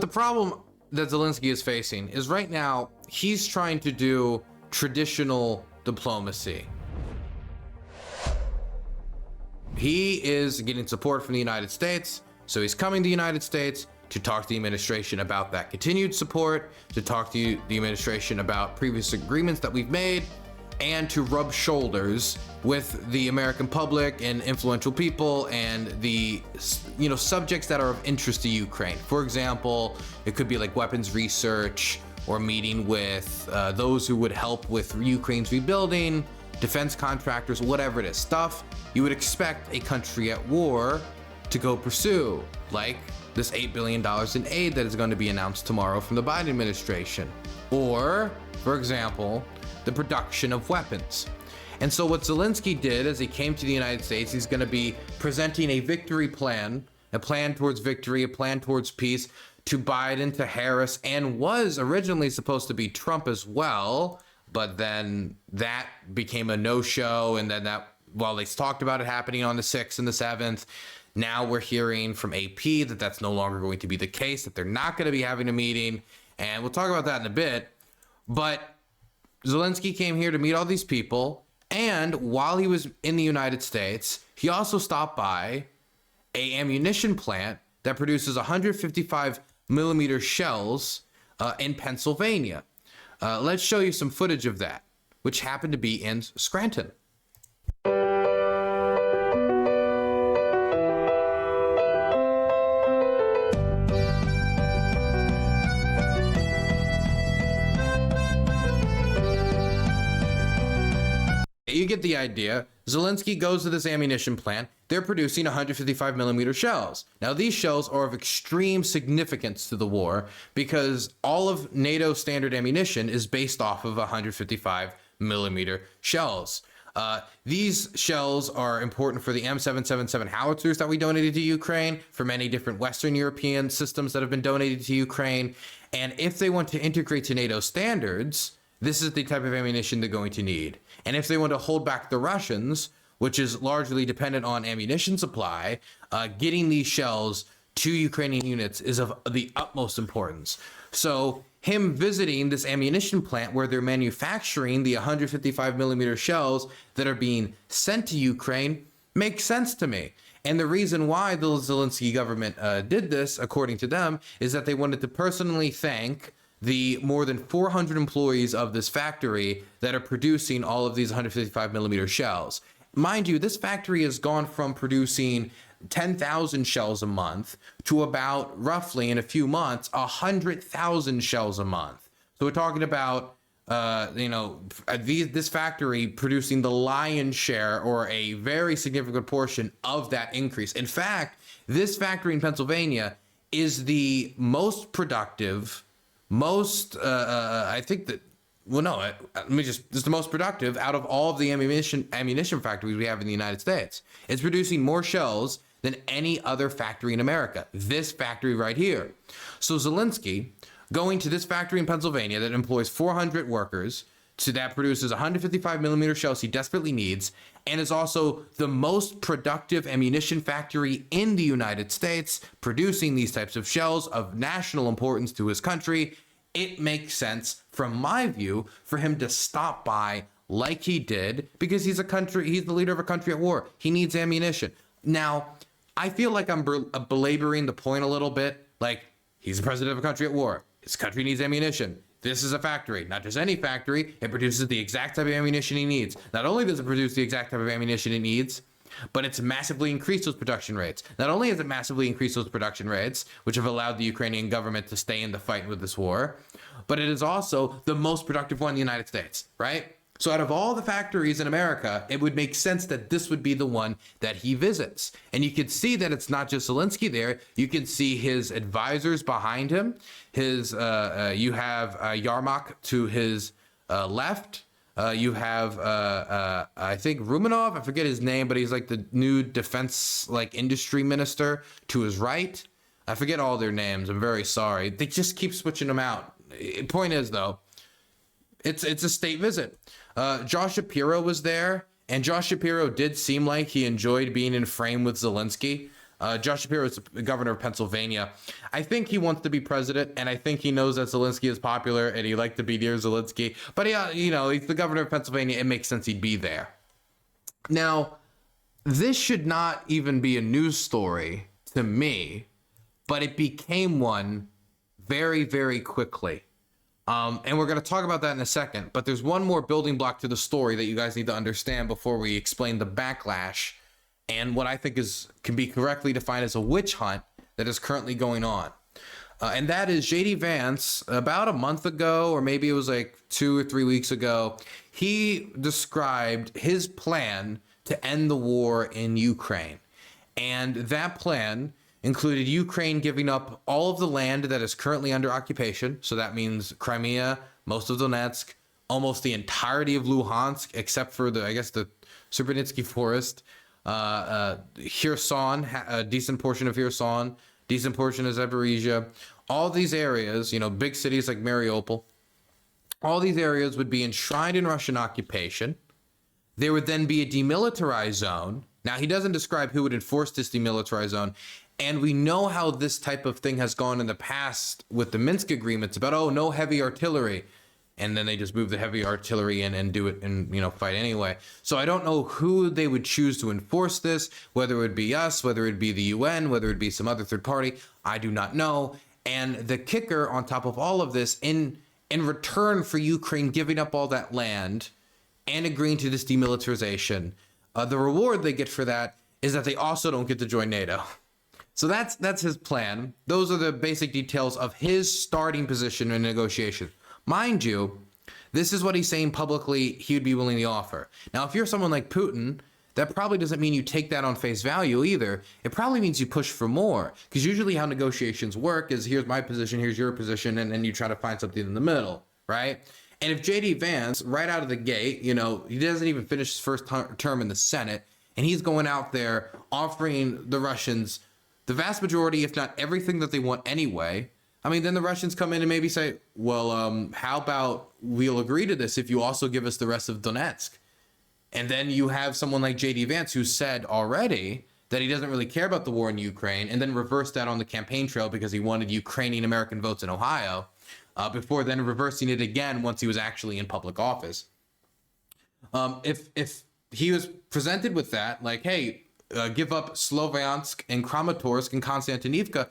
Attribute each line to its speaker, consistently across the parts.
Speaker 1: The problem that Zelensky is facing is right now he's trying to do traditional diplomacy. He is getting support from the United States, so he's coming to the United States to talk to the administration about that continued support, to talk to the administration about previous agreements that we've made, and to rub shoulders with the American public and influential people and the subjects that are of interest to Ukraine. For example, it could be like weapons research or meeting with those who would help with Ukraine's rebuilding, defense contractors, whatever it is, stuff you would expect a country at war to go pursue, like this $8 billion in aid that is going to be announced tomorrow from the Biden administration, or, for example, the production of weapons. And so what Zelensky did as he came to the United States, he's going to be presenting a victory plan, a plan towards victory, a plan towards peace to Biden, to Harris, and was originally supposed to be Trump as well, but then that became a no-show, and then that, while they talked about it happening on the 6th and the 7th, now we're hearing from AP that that's no longer going to be the case, that they're not going to be having a meeting, and we'll talk about that in a bit. But Zelensky came here to meet all these people, and while he was in the United States, he also stopped by a ammunition plant that produces 155 millimeter shells in Pennsylvania. Let's show you some footage of that, which happened to be in Scranton. You get the idea. Zelensky goes to this ammunition plant. They're producing 155 millimeter shells. Now, these shells are of extreme significance to the war because all of NATO standard ammunition is based off of 155 millimeter shells. These shells are important for the M777 howitzers that we donated to Ukraine, for many different Western European systems that have been donated to Ukraine. And if they want to integrate to NATO standards, this is the type of ammunition they're going to need. And if they want to hold back the Russians, which is largely dependent on ammunition supply, getting these shells to Ukrainian units is of the utmost importance. So him visiting this ammunition plant where they're manufacturing the 155 millimeter shells that are being sent to Ukraine makes sense to me. And the reason why the Zelensky government did this, according to them, is that they wanted to personally thank the more than 400 employees of this factory that are producing all of these 155 millimeter shells. Mind you, this factory has gone from producing 10,000 shells a month to about, roughly in a few months, 100,000 shells a month. So we're talking about, this factory producing the lion's share or a very significant portion of that increase. In fact, this factory in Pennsylvania is the most productive, it's the most productive out of all of the ammunition factories we have in the United States. It's producing more shells than any other factory in America. This factory right here. So Zelensky going to this factory in Pennsylvania that employs 400 workers, so that produces 155 millimeter shells he desperately needs, and is also the most productive ammunition factory in the United States, producing these types of shells of national importance to his country. It makes sense, from my view, for him to stop by like he did, because he's the leader of a country at war. He needs ammunition. Now, I feel like I'm belaboring the point a little bit. Like, he's the president of a country at war. His country needs ammunition. This is a factory, not just any factory. It produces the exact type of ammunition he needs. Not only does it produce the exact type of ammunition he needs, but it's massively increased those production rates. Not only has it massively increased those production rates, which have allowed the Ukrainian government to stay in the fight with this war, but it is also the most productive one in the United States, right? So out of all the factories in America, it would make sense that this would be the one that he visits. And you can see that it's not just Zelensky there. You can see his advisors behind him. You have Yarmak to his left. You have, I think, Rumenov. I forget his name, but he's like the new defense industry minister to his right. I forget all their names. I'm very sorry. They just keep switching them out. Point is, though, it's a state visit. Josh Shapiro was there, and Josh Shapiro did seem like he enjoyed being in frame with Zelensky. Josh Shapiro is the governor of Pennsylvania. I think he wants to be president, and I think he knows that Zelensky is popular, and he'd like to be near Zelensky. But yeah, he's the governor of Pennsylvania. It makes sense he'd be there. Now, this should not even be a news story to me, but it became one very, very quickly. And we're going to talk about that in a second. But there's one more building block to the story that you guys need to understand before we explain the backlash and what I think can be correctly defined as a witch hunt that is currently going on. And that is J.D. Vance, about a month ago, or maybe it was like 2 or 3 weeks ago, he described his plan to end the war in Ukraine. And that plan included Ukraine giving up all of the land that is currently under occupation. So that means Crimea, most of Donetsk, almost the entirety of Luhansk, except for the Srebrenicki forest, Kherson, a decent portion of Kherson, decent portion of Zaporizhia. All these areas, big cities like Mariupol, all these areas would be enshrined in Russian occupation. There would then be a demilitarized zone. Now, he doesn't describe who would enforce this demilitarized zone. And we know how this type of thing has gone in the past with the Minsk agreements about, no heavy artillery. And then they just move the heavy artillery in and do it and, fight anyway. So I don't know who they would choose to enforce this, whether it would be us, whether it would be the UN, whether it would be some other third party. I do not know. And the kicker on top of all of this, in return for Ukraine giving up all that land and agreeing to this demilitarization, the reward they get for that is that they also don't get to join NATO. So that's his plan. Those are the basic details of his starting position in negotiation. Mind you, this is what he's saying publicly he would be willing to offer. Now, if you're someone like Putin, that probably doesn't mean you take that on face value either. It probably means you push for more, because usually how negotiations work is here's my position, here's your position, and then you try to find something in the middle, right? And if J.D. Vance, right out of the gate, he doesn't even finish his first term in the Senate, and he's going out there offering the Russians the vast majority, if not everything that they want anyway, then the Russians come in and maybe say, well, how about we'll agree to this if you also give us the rest of Donetsk? And then you have someone like J.D. Vance who said already that he doesn't really care about the war in Ukraine, and then reversed that on the campaign trail because he wanted Ukrainian American votes in Ohio, before then reversing it again once he was actually in public office. If he was presented with that, like, hey, give up Sloviansk and Kramatorsk and Konstantinivka,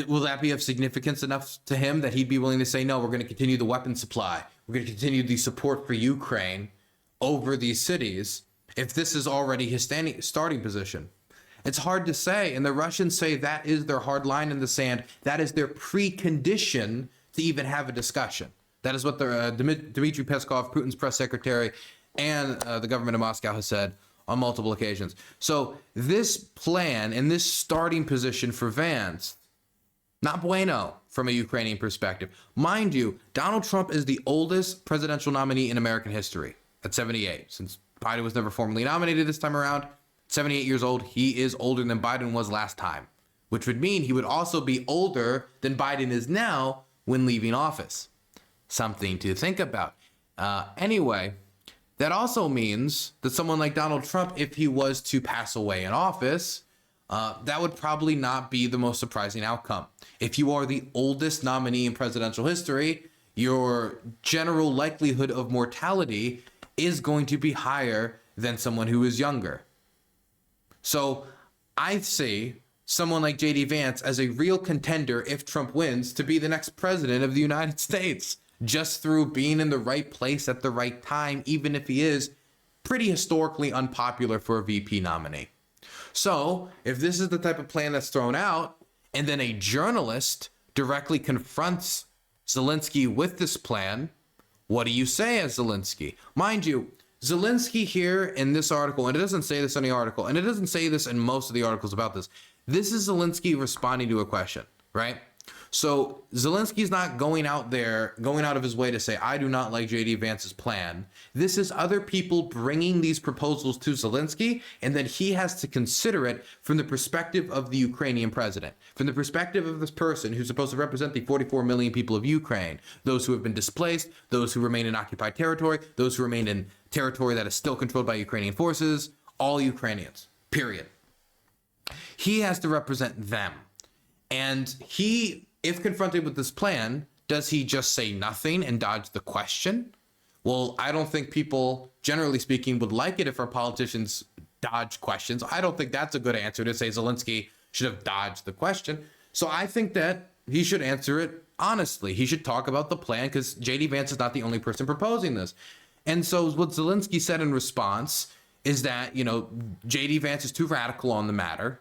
Speaker 1: will that be of significance enough to him that he'd be willing to say, no, we're going to continue the weapon supply, we're going to continue the support for Ukraine over these cities, if this is already his starting position? It's hard to say, and the Russians say that is their hard line in the sand. That is their precondition to even have a discussion. That is what Dmitry Peskov, Putin's press secretary, and the government of Moscow has said on multiple occasions. So this plan and this starting position for Vance, not bueno from a Ukrainian perspective. Mind you, Donald Trump is the oldest presidential nominee in American history at 78. Since Biden was never formally nominated this time around, 78 years old, he is older than Biden was last time, which would mean he would also be older than Biden is now when leaving office. Something to think about. Anyway, that also means that someone like Donald Trump, if he was to pass away in office, that would probably not be the most surprising outcome. If you are the oldest nominee in presidential history, your general likelihood of mortality is going to be higher than someone who is younger. So I see someone like J.D. Vance as a real contender, if Trump wins, to be the next president of the United States, just through being in the right place at the right time, even if he is pretty historically unpopular for a VP nominee. So if this is the type of plan that's thrown out, and then a journalist directly confronts Zelensky with this plan, what do you say as Zelensky? Mind you, Zelensky here in this article, and it doesn't say this in the article, and it doesn't say this in most of the articles about this, this is Zelensky responding to a question, right? So Zelensky's not going out of his way to say, I do not like J.D. Vance's plan. This is other people bringing these proposals to Zelensky, and then he has to consider it from the perspective of the Ukrainian president, from the perspective of this person who's supposed to represent the 44 million people of Ukraine, those who have been displaced, those who remain in occupied territory, those who remain in territory that is still controlled by Ukrainian forces, all Ukrainians, period. He has to represent them. And he, if confronted with this plan, does he just say nothing and dodge the question? Well, I don't think people, generally speaking, would like it if our politicians dodge questions. I don't think that's a good answer to say Zelensky should have dodged the question. So I think that he should answer it honestly. He should talk about the plan, because J.D. Vance is not the only person proposing this. And so what Zelensky said in response is that, J.D. Vance is too radical on the matter,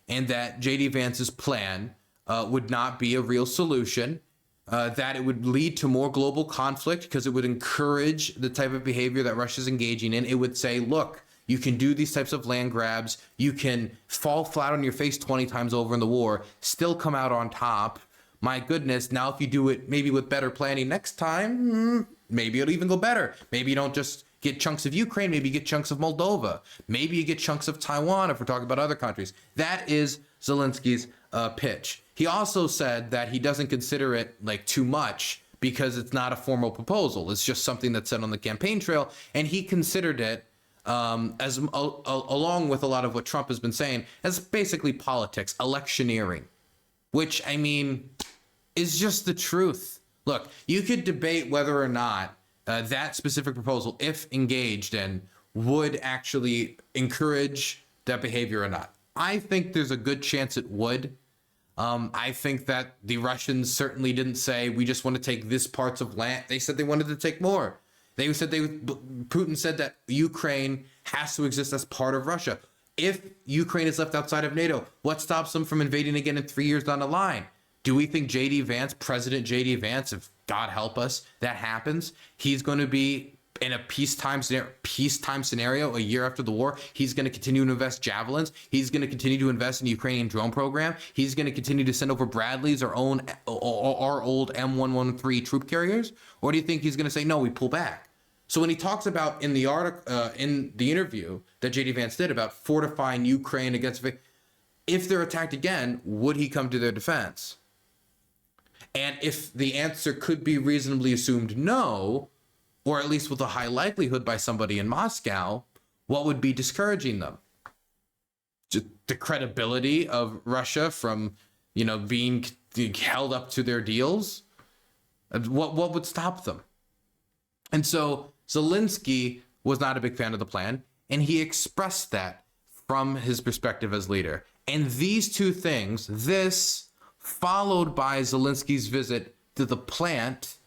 Speaker 1: and that J.D. Vance's plan would not be a real solution, that it would lead to more global conflict because it would encourage the type of behavior that Russia's engaging in. It would say, look, you can do these types of land grabs. You can fall flat on your face 20 times over in the war, still come out on top. My goodness, now if you do it maybe with better planning next time, maybe it'll even go better. Maybe you don't just get chunks of Ukraine, maybe you get chunks of Moldova. Maybe you get chunks of Taiwan if we're talking about other countries. That is Zelensky's pitch. He also said that he doesn't consider it like too much because it's not a formal proposal. It's just something that's said on the campaign trail. And he considered it as along with a lot of what Trump has been saying, as basically politics, electioneering, which, I mean, is just the truth. Look, you could debate whether or not that specific proposal, if engaged in, would actually encourage that behavior or not. I think there's a good chance it would. I think that the Russians certainly didn't say, we just want to take this parts of land. They said they wanted to take more. Putin said that Ukraine has to exist as part of Russia. If Ukraine is left outside of NATO, what stops them from invading again in 3 years down the line? Do we think J.D. Vance, President J.D. Vance, if God help us, that happens, he's going to be in a peacetime scenario a year after the war? He's going to continue to invest javelins. He's going to continue to invest in the Ukrainian drone program. He's going to continue to send over Bradleys, our old M113 troop carriers. Or do you think he's going to say, no, we pull back? So when he talks about in the article, in the interview that J.D. Vance did about fortifying Ukraine against, if they're attacked again, would he come to their defense? And if the answer could be reasonably assumed no, or at least with a high likelihood by somebody in Moscow, what would be discouraging them? Just the credibility of Russia from, being held up to their deals? What would stop them? And so Zelensky was not a big fan of the plan, and he expressed that from his perspective as leader. And these two things, this followed by Zelensky's visit to the plant,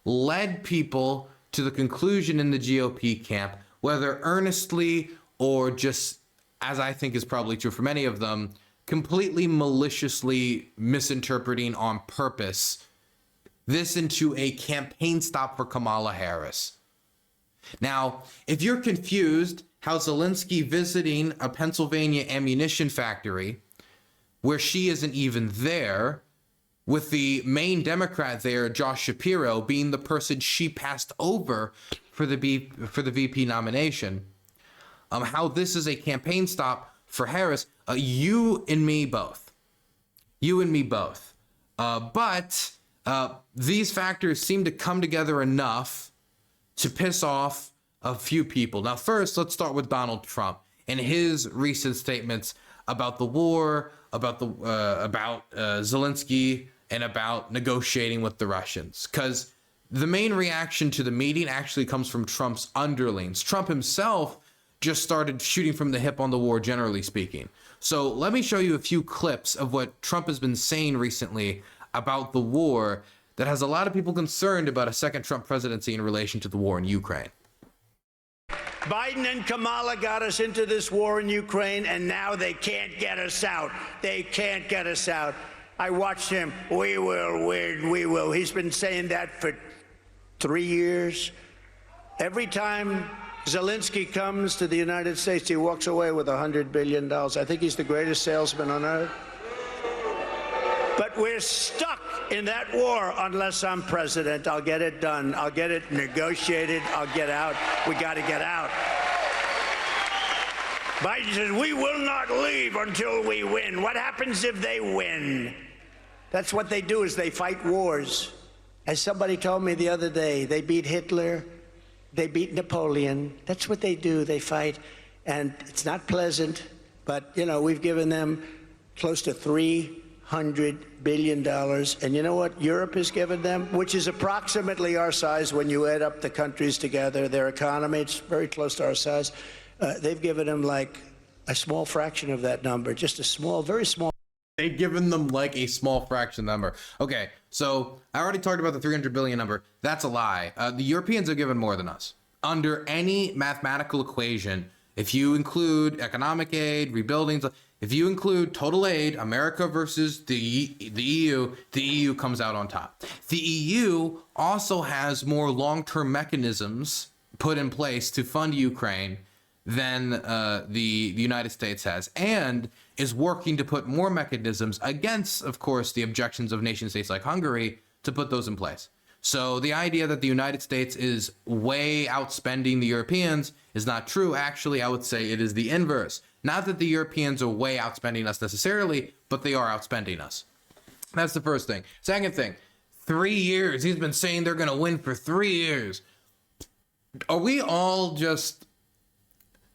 Speaker 1: led people to the conclusion in the GOP camp, whether earnestly or just, as I think is probably true for many of them, completely maliciously misinterpreting on purpose this into a campaign stop for Kamala Harris. Now, if you're confused how Zelensky visiting a Pennsylvania ammunition factory, where she isn't even there, with the main Democrat there, Josh Shapiro, being the person she passed over for the VP nomination, how this is a campaign stop for Harris, you and me both. But these factors seem to come together enough to piss off a few people. Now, first, let's start with Donald Trump and his recent statements about the war, about Zelensky, and about negotiating with the Russians. Because the main reaction to the meeting actually comes from Trump's underlings. Trump himself just started shooting from the hip on the war, generally speaking. So let me show you a few clips of what Trump has been saying recently about the war that has a lot of people concerned about a second Trump presidency in relation to the war in Ukraine.
Speaker 2: Biden and Kamala got us into this war in Ukraine, and now they can't get us out. They can't get us out. I watched him. We will win. We will. He's been saying that for 3 years. Every time Zelensky comes to the United States, he walks away with $100 billion. I think he's the greatest salesman on earth. But we're stuck in that war unless I'm president. I'll get it done. I'll get it negotiated. I'll get out. We got to get out. Biden says, we will not leave until we win. What happens if they win? That's what they do, is they fight wars. As somebody told me the other day, they beat Hitler, they beat Napoleon. That's what they do. They fight. And it's not pleasant, but, we've given them close to $300 billion. And you know what Europe has given them, which is approximately our size when you add up the countries together, their economy, it's very close to our size. They've given them like a small fraction of that number, just a small, very small.
Speaker 1: They've given them like a small fraction number. Okay, so I already talked about the 300 billion number. That's a lie. The Europeans have given more than us. Under any mathematical equation, if you include economic aid, rebuilding, if you include total aid, America versus the EU comes out on top. The EU also has more long-term mechanisms put in place to fund Ukraine than the United States has, and is working to put more mechanisms against, of course, the objections of nation states like Hungary to put those in place. So the idea that the United States is way outspending the Europeans is not true. Actually, I would say it is the inverse. Not that the Europeans are way outspending us necessarily, but they are outspending us. That's the first thing. Second thing, 3 years. He's been saying they're going to win for 3 years. Are we all just...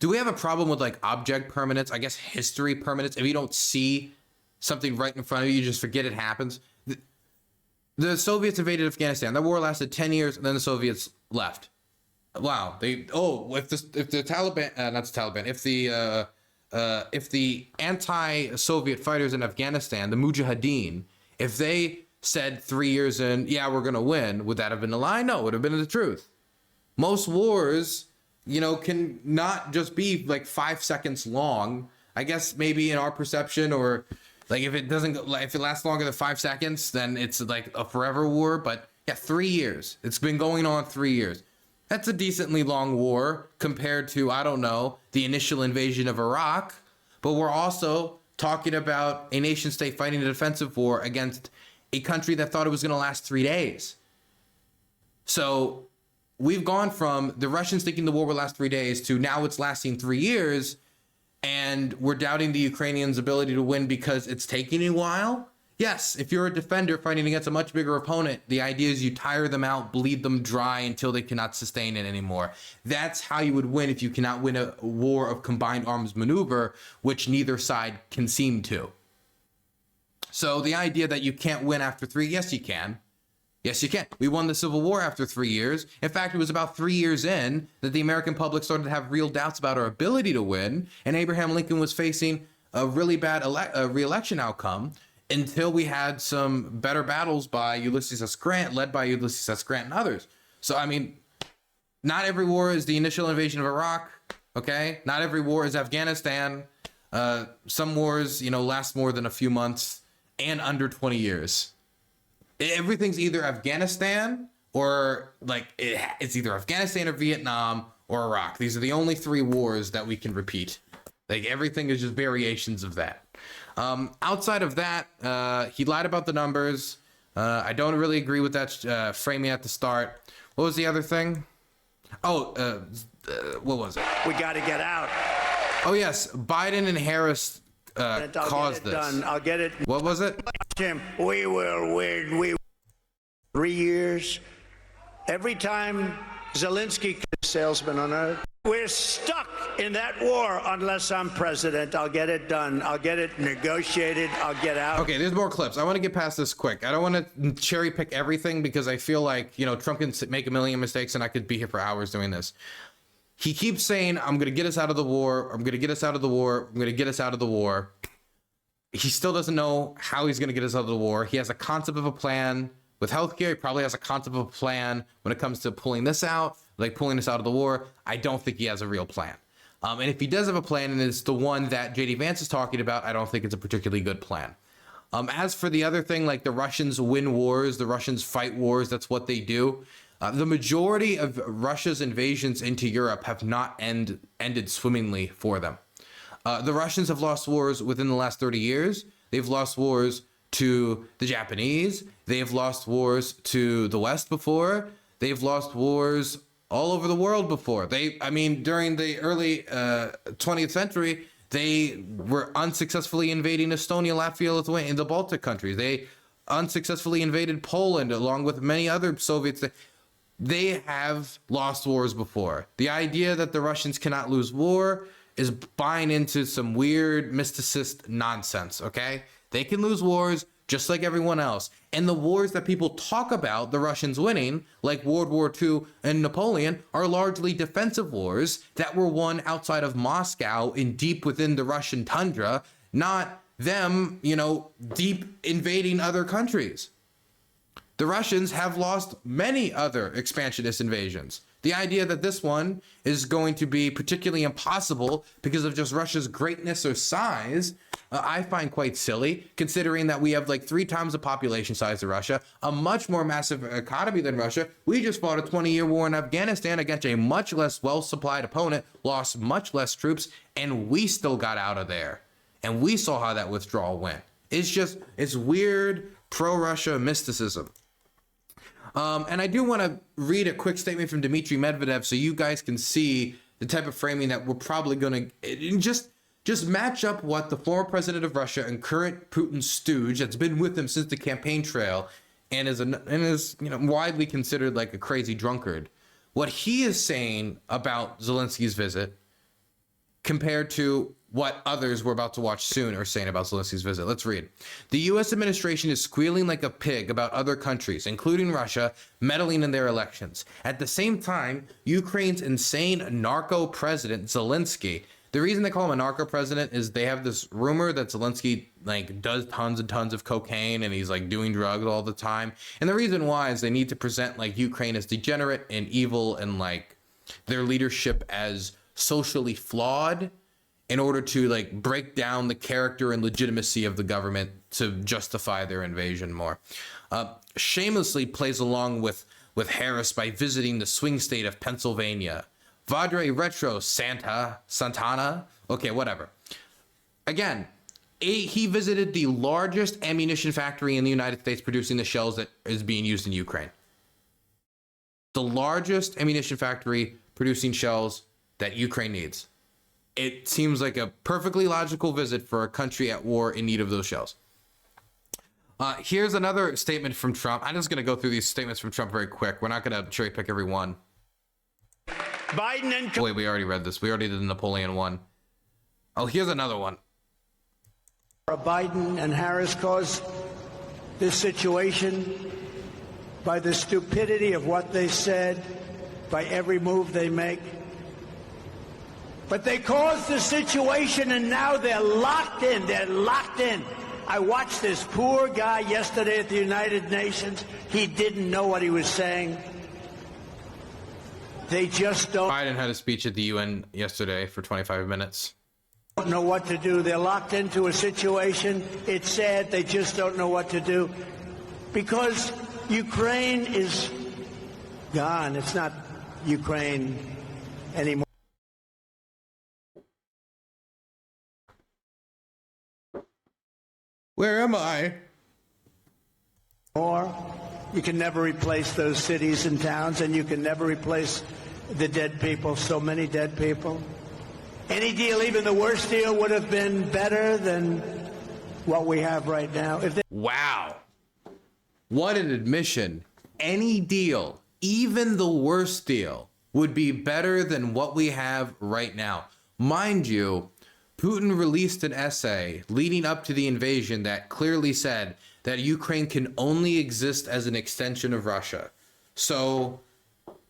Speaker 1: Do we have a problem with like object permanence? I guess history permanence. If you don't see something right in front of you, you just forget it happens. The Soviets invaded Afghanistan. That war lasted 10 years, and then the Soviets left. Wow. If the Taliban, not the Taliban, if the anti-Soviet fighters in Afghanistan, the Mujahideen, if they said 3 years in, yeah, we're gonna win, would that have been a lie? No, it would have been the truth. Most wars, can not just be like 5 seconds long. I guess maybe in our perception, or like if it lasts longer than 5 seconds, then it's like a forever war. But yeah, 3 years. It's been going on 3 years. That's a decently long war compared to, I don't know, the initial invasion of Iraq. But we're also talking about a nation state fighting a defensive war against a country that thought it was going to last 3 days. So we've gone from the Russians thinking the war would last 3 days to now it's lasting 3 years, and we're doubting the Ukrainians' ability to win because it's taking a while. Yes, if you're a defender fighting against a much bigger opponent, the idea is you tire them out, bleed them dry until they cannot sustain it anymore. That's how you would win if you cannot win a war of combined arms maneuver, which neither side can seem to. So the idea that you can't win after 3, yes, you can. Yes, you can. We won the Civil War after 3 years. In fact, it was about 3 years in that the American public started to have real doubts about our ability to win, and Abraham Lincoln was facing a really bad re-election outcome until we had some better battles by Ulysses S. Grant, led by Ulysses S. Grant and others. So, I mean, not every war is the initial invasion of Iraq, okay? Not every war is Afghanistan. Some wars, last more than a few months and under 20 years. Everything's either Afghanistan or it's either Afghanistan or Vietnam or Iraq. These are the only 3 wars that we can repeat. Like everything is just variations of that. Outside of that, he lied about the numbers. I don't really agree with that framing at the start. What was the other thing? What was it?
Speaker 2: We got to get out.
Speaker 1: Oh yes, Biden and Harris caused this.
Speaker 2: I'll get it.
Speaker 1: What was it?
Speaker 2: Jim, we will win. 3 years. Every time Zelensky, salesman on earth, we're stuck in that war unless I'm president. I'll get it done. I'll get it negotiated. I'll get out.
Speaker 1: Okay, there's more clips. I want to get past this quick. I don't want to cherry pick everything because I feel like, Trump can make a million mistakes and I could be here for hours doing this. He keeps saying, I'm going to get us out of the war. I'm going to get us out of the war. I'm going to get us out of the war. He still doesn't know how he's going to get us out of the war. He has a concept of a plan with healthcare. He probably has a concept of a plan when it comes to pulling this out, like pulling us out of the war. I don't think he has a real plan. And if he does have a plan, and it's the one that JD Vance is talking about, I don't think it's a particularly good plan. As for the other thing, like the Russians win wars, the Russians fight wars, that's what they do. The majority of Russia's invasions into Europe have not ended swimmingly for them. The Russians have lost wars within the last 30 years. They've lost wars to the Japanese. They have lost wars to the West before. They've lost wars all over the world before. During the early 20th century, they were unsuccessfully invading Estonia, Latvia, Lithuania, and the Baltic countries. They unsuccessfully invaded Poland along with many other Soviets. They have lost wars before. The idea that the Russians cannot lose war is buying into some weird mysticist nonsense, okay? They can lose wars just like everyone else. And the wars that people talk about the Russians winning, like World War II and Napoleon, are largely defensive wars that were won outside of Moscow and deep within the Russian tundra, not them, deep invading other countries. The Russians have lost many other expansionist invasions. The idea that this one is going to be particularly impossible because of just Russia's greatness or size, I find quite silly, considering that we have like 3 times the population size of Russia, a much more massive economy than Russia. We just fought a 20-year war in Afghanistan against a much less well-supplied opponent, lost much less troops, and we still got out of there. And we saw how that withdrawal went. It's weird pro-Russia mysticism. And I do want to read a quick statement from Dmitry Medvedev so you guys can see the type of framing that we're probably going to just match up what the former president of Russia and current Putin stooge that's been with him since the campaign trail and is widely considered like a crazy drunkard. What he is saying about Zelensky's visit compared to what others we're about to watch soon are saying about Zelensky's visit. Let's read. The U.S. administration is squealing like a pig about other countries, including Russia, meddling in their elections. At the same time, Ukraine's insane narco president, Zelensky, the reason they call him a narco president is they have this rumor that Zelensky does tons and tons of cocaine and he's doing drugs all the time. And the reason why is they need to present Ukraine as degenerate and evil and their leadership as socially flawed in order to break down the character and legitimacy of the government to justify their invasion more. Shamelessly plays along with Harris by visiting the swing state of Pennsylvania. Vadre Retro Santana. Okay, whatever. Again, he visited the largest ammunition factory in the United States producing the shells that is being used in Ukraine. The largest ammunition factory producing shells that Ukraine needs. It seems like a perfectly logical visit for a country at war in need of those shells. Here's another statement from Trump. I'm just going to go through these statements from Trump very quick. We're not going to cherry pick every one.
Speaker 2: Biden and...
Speaker 1: Wait, we already read this. We already did the Napoleon one. Oh, here's another one.
Speaker 2: Biden and Harris caused this situation by the stupidity of what they said, by every move they make. But they caused the situation, and now they're locked in. They're locked in. I watched this poor guy yesterday at the United Nations. He didn't know what he was saying. They just don't
Speaker 1: Biden had a speech at the UN yesterday for 25 minutes.
Speaker 2: Know what to do. They're locked into a situation. It's sad. They just don't know what to do because Ukraine is gone. It's not Ukraine anymore.
Speaker 1: Where am I?
Speaker 2: You can never replace those cities and towns, and you can never replace the dead people, so many dead people. Any deal, even the worst deal, would have been better than what we have right now.
Speaker 1: Wow. What an admission. Any deal, even the worst deal, would be better than what we have right now. Mind you, Putin released an essay leading up to the invasion that clearly said that Ukraine can only exist as an extension of Russia. So,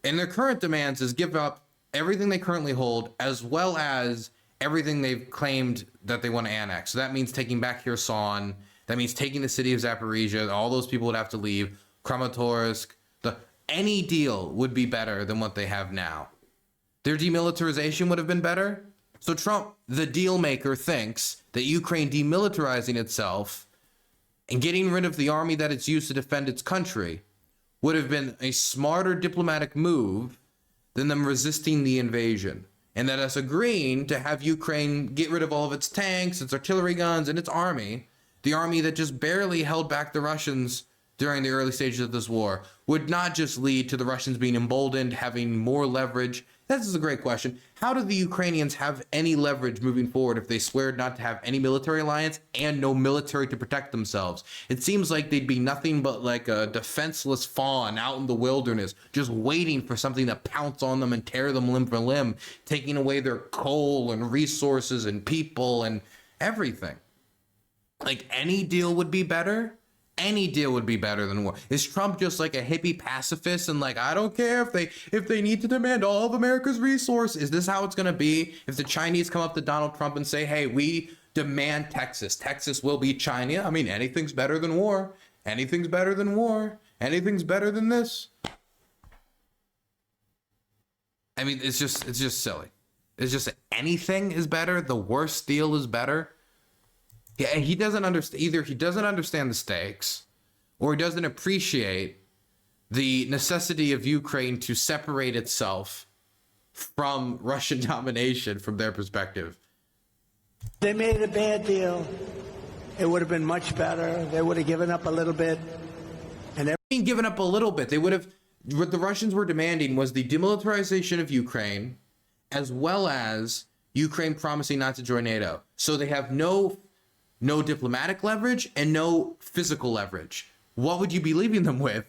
Speaker 1: and their current demands is give up everything they currently hold, as well as everything they've claimed that they want to annex. So that means taking back Kherson. That means taking the city of Zaporizhia. All those people would have to leave. Kramatorsk. Any deal would be better than what they have now. Their demilitarization would have been better. So Trump, the deal maker, thinks that Ukraine demilitarizing itself and getting rid of the army that it's used to defend its country would have been a smarter diplomatic move than them resisting the invasion. And that us agreeing to have Ukraine get rid of all of its tanks, its artillery guns, and its army, the army that just barely held back the Russians during the early stages of this war would not just lead to the Russians being emboldened, having more leverage. This is a great question. How do the Ukrainians have any leverage moving forward if they swear not to have any military alliance and no military to protect themselves? It seems like they'd be nothing but like a defenseless fawn out in the wilderness, just waiting for something to pounce on them and tear them limb for limb, taking away their coal and resources and people and everything. Like, any deal would be better. Any deal would be better than war. Is Trump just like a hippie pacifist and like, I don't care if they need to demand all of America's resources? Is this how it's going to be? If the Chinese come up to Donald Trump and say, hey, we demand Texas. Texas will be China. I mean, anything's better than war. Anything's better than war. Anything's better than this. I mean, it's just silly. It's just anything is better. The worst deal is better. Yeah, he doesn't understand. Either he doesn't understand the stakes, or he doesn't appreciate the necessity of Ukraine to separate itself from Russian domination from their perspective.
Speaker 2: They made a bad deal. It would have been much better. They would have given up a little bit. And
Speaker 1: given up a little bit. They would have. What the Russians were demanding was the demilitarization of Ukraine, as well as Ukraine promising not to join NATO. So they have no diplomatic leverage and no physical leverage. What would you be leaving them with?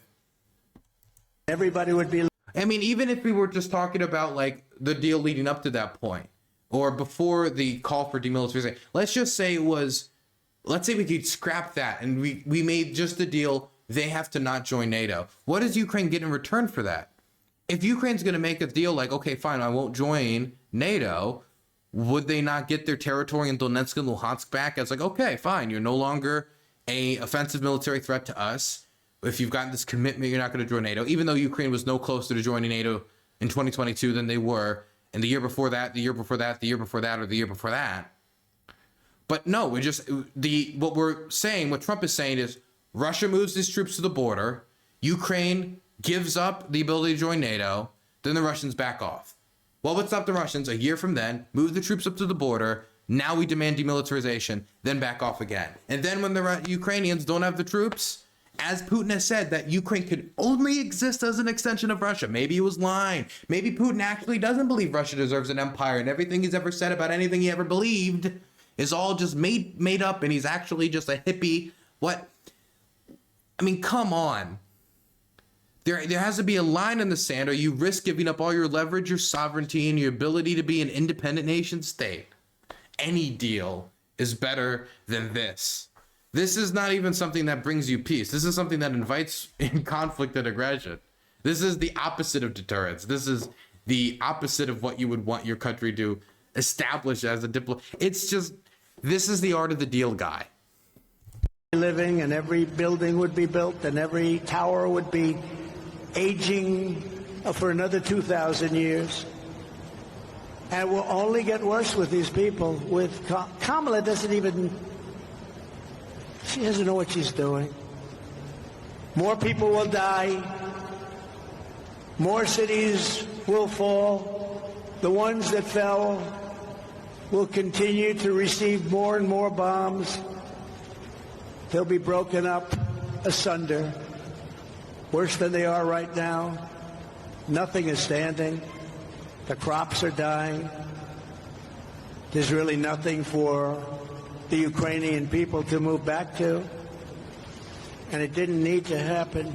Speaker 2: Everybody would be.
Speaker 1: I mean, even if we were just talking about like the deal leading up to that point, or before the call for demilitarization, let's just say let's say we could scrap that and we made just the deal. They have to not join NATO. What does Ukraine get in return for that? If Ukraine's going to make a deal like, okay, fine, I won't join NATO, would they not get their territory in Donetsk and Luhansk back? It's like, okay, fine, you're no longer a offensive military threat to us. If you've gotten this commitment, you're not going to join NATO, even though Ukraine was no closer to joining NATO in 2022 than they were in the year before that, the year before that, the year before that, or the year before that. But no, what we're saying, what Trump is saying is Russia moves its troops to the border, Ukraine gives up the ability to join NATO, then the Russians back off. What would stop the Russians a year from then, move the troops up to the border, now we demand demilitarization, then back off again. And then when the Ukrainians don't have the troops, as Putin has said, that Ukraine could only exist as an extension of Russia. Maybe he was lying. Maybe Putin actually doesn't believe Russia deserves an empire and everything he's ever said about anything he ever believed is all just made up and he's actually just a hippie. What? I mean, come on. There has to be a line in the sand or you risk giving up all your leverage, your sovereignty, and your ability to be an independent nation state. Any deal is better than this. This is not even something that brings you peace. This is something that invites in conflict and aggression. This is the opposite of deterrence. This is the opposite of what you would want your country to establish as a diplomat. It's just, this is the art of the deal guy.
Speaker 2: Living, and every building would be built, and every tower would be aging for another 2,000 years. And it will only get worse with these people. With Kamala doesn't even, she doesn't know what she's doing. More people will die. More cities will fall. The ones that fell will continue to receive more and more bombs. They'll be broken up asunder, worse than they are right now. Nothing is standing. The crops are dying. There's really nothing for the Ukrainian people to move back to. And it didn't need to happen.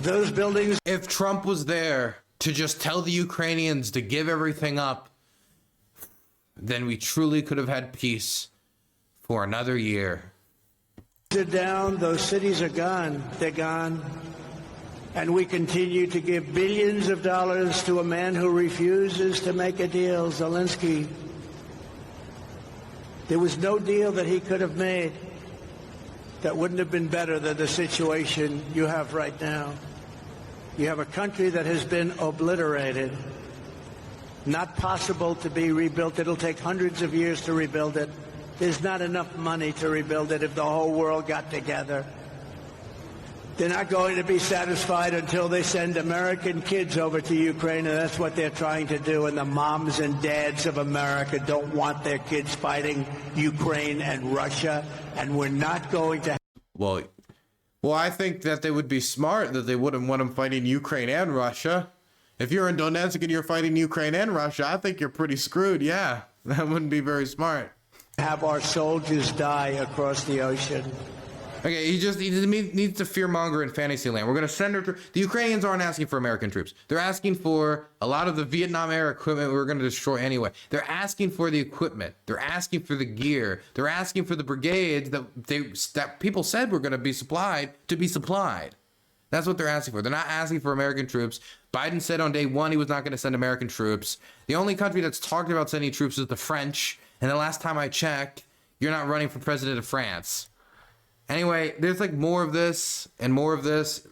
Speaker 2: Those buildings...
Speaker 1: If Trump was there to just tell the Ukrainians to give everything up, then we truly could have had peace for another year.
Speaker 2: They're down. Those cities are gone. They're gone. And we continue to give billions of dollars to a man who refuses to make a deal, Zelensky. There was no deal that he could have made that wouldn't have been better than the situation you have right now. You have a country that has been obliterated, not possible to be rebuilt. It'll take hundreds of years to rebuild it. There's not enough money to rebuild it if the whole world got together. They're not going to be satisfied until they send American kids over to Ukraine, and that's what they're trying to do. And the moms and dads of America don't want their kids fighting Ukraine and Russia, and we're not going to...
Speaker 1: Well, Well, I think that they would be smart that they wouldn't want them fighting Ukraine and Russia. If you're in Donetsk and you're fighting Ukraine and Russia, I think you're pretty screwed. Yeah, that wouldn't be very smart.
Speaker 2: Have our soldiers die across the ocean.
Speaker 1: Okay, he needs to fearmonger in fantasy land. We're going to send her. The Ukrainians aren't asking for American troops. They're asking for a lot of the Vietnam era equipment we're going to destroy anyway. They're asking for the equipment. They're asking for the gear. They're asking for the brigades that people said were going to be supplied. That's what they're asking for. They're not asking for American troops. Biden said on day one he was not going to send American troops. The only country that's talked about sending troops is the French. And the last time I checked, you're not running for president of France. Anyway, there's like more of this and more of this.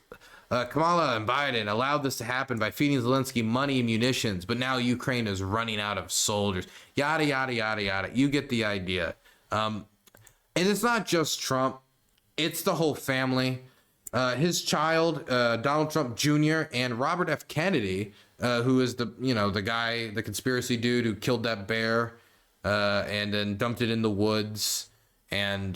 Speaker 1: Kamala and Biden allowed this to happen by feeding Zelensky money and munitions, but now Ukraine is running out of soldiers. Yada, yada, yada, yada. You get the idea. And it's not just Trump. It's the whole family. His child, Donald Trump Jr. and Robert F. Kennedy, who is the conspiracy dude who killed that bear and then dumped it in the woods. And,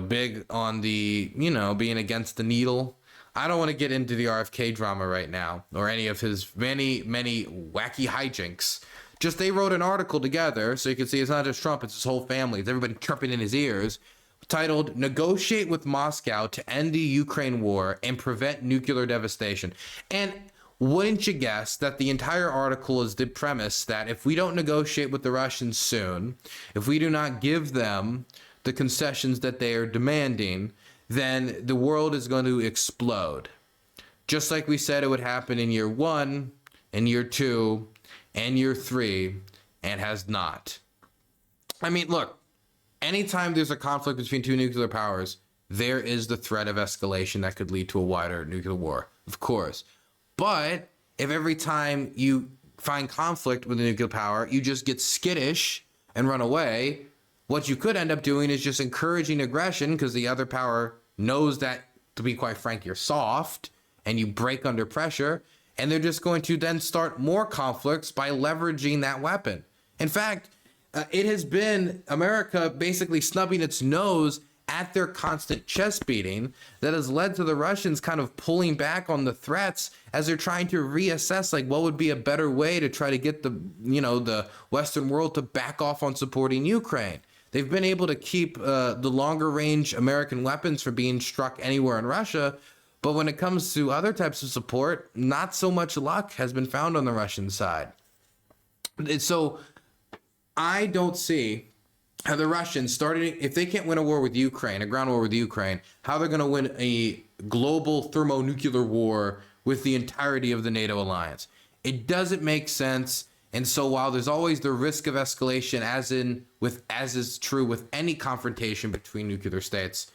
Speaker 1: big on the, being against the needle. I don't want to get into the RFK drama right now or any of his many, many wacky hijinks. Just they wrote an article together so you can see it's not just Trump, it's his whole family. It's everybody chirping in his ears, titled Negotiate with Moscow to End the Ukraine War and Prevent Nuclear Devastation. And wouldn't you guess that the entire article is the premise that if we don't negotiate with the Russians soon, if we do not give them the concessions that they are demanding, then the world is going to explode. Just like we said it would happen in year 1, and year 2, and year 3, and has not. I mean, look, anytime there's a conflict between two nuclear powers, there is the threat of escalation that could lead to a wider nuclear war, of course. But if every time you find conflict with a nuclear power, you just get skittish and run away, what you could end up doing is just encouraging aggression because the other power knows that, to be quite frank, you're soft and you break under pressure. And they're just going to then start more conflicts by leveraging that weapon. In fact, it has been America basically snubbing its nose at their constant chest beating that has led to the Russians kind of pulling back on the threats as they're trying to reassess like what would be a better way to try to get the Western world to back off on supporting Ukraine. They've been able to keep the longer range American weapons from being struck anywhere in Russia. But when it comes to other types of support, not so much luck has been found on the Russian side. So I don't see how the Russians if they can't win a war with Ukraine, a ground war with Ukraine, how they're going to win a global thermonuclear war with the entirety of the NATO alliance. It doesn't make sense. And so while there's always the risk of escalation, as is true with any confrontation between nuclear states,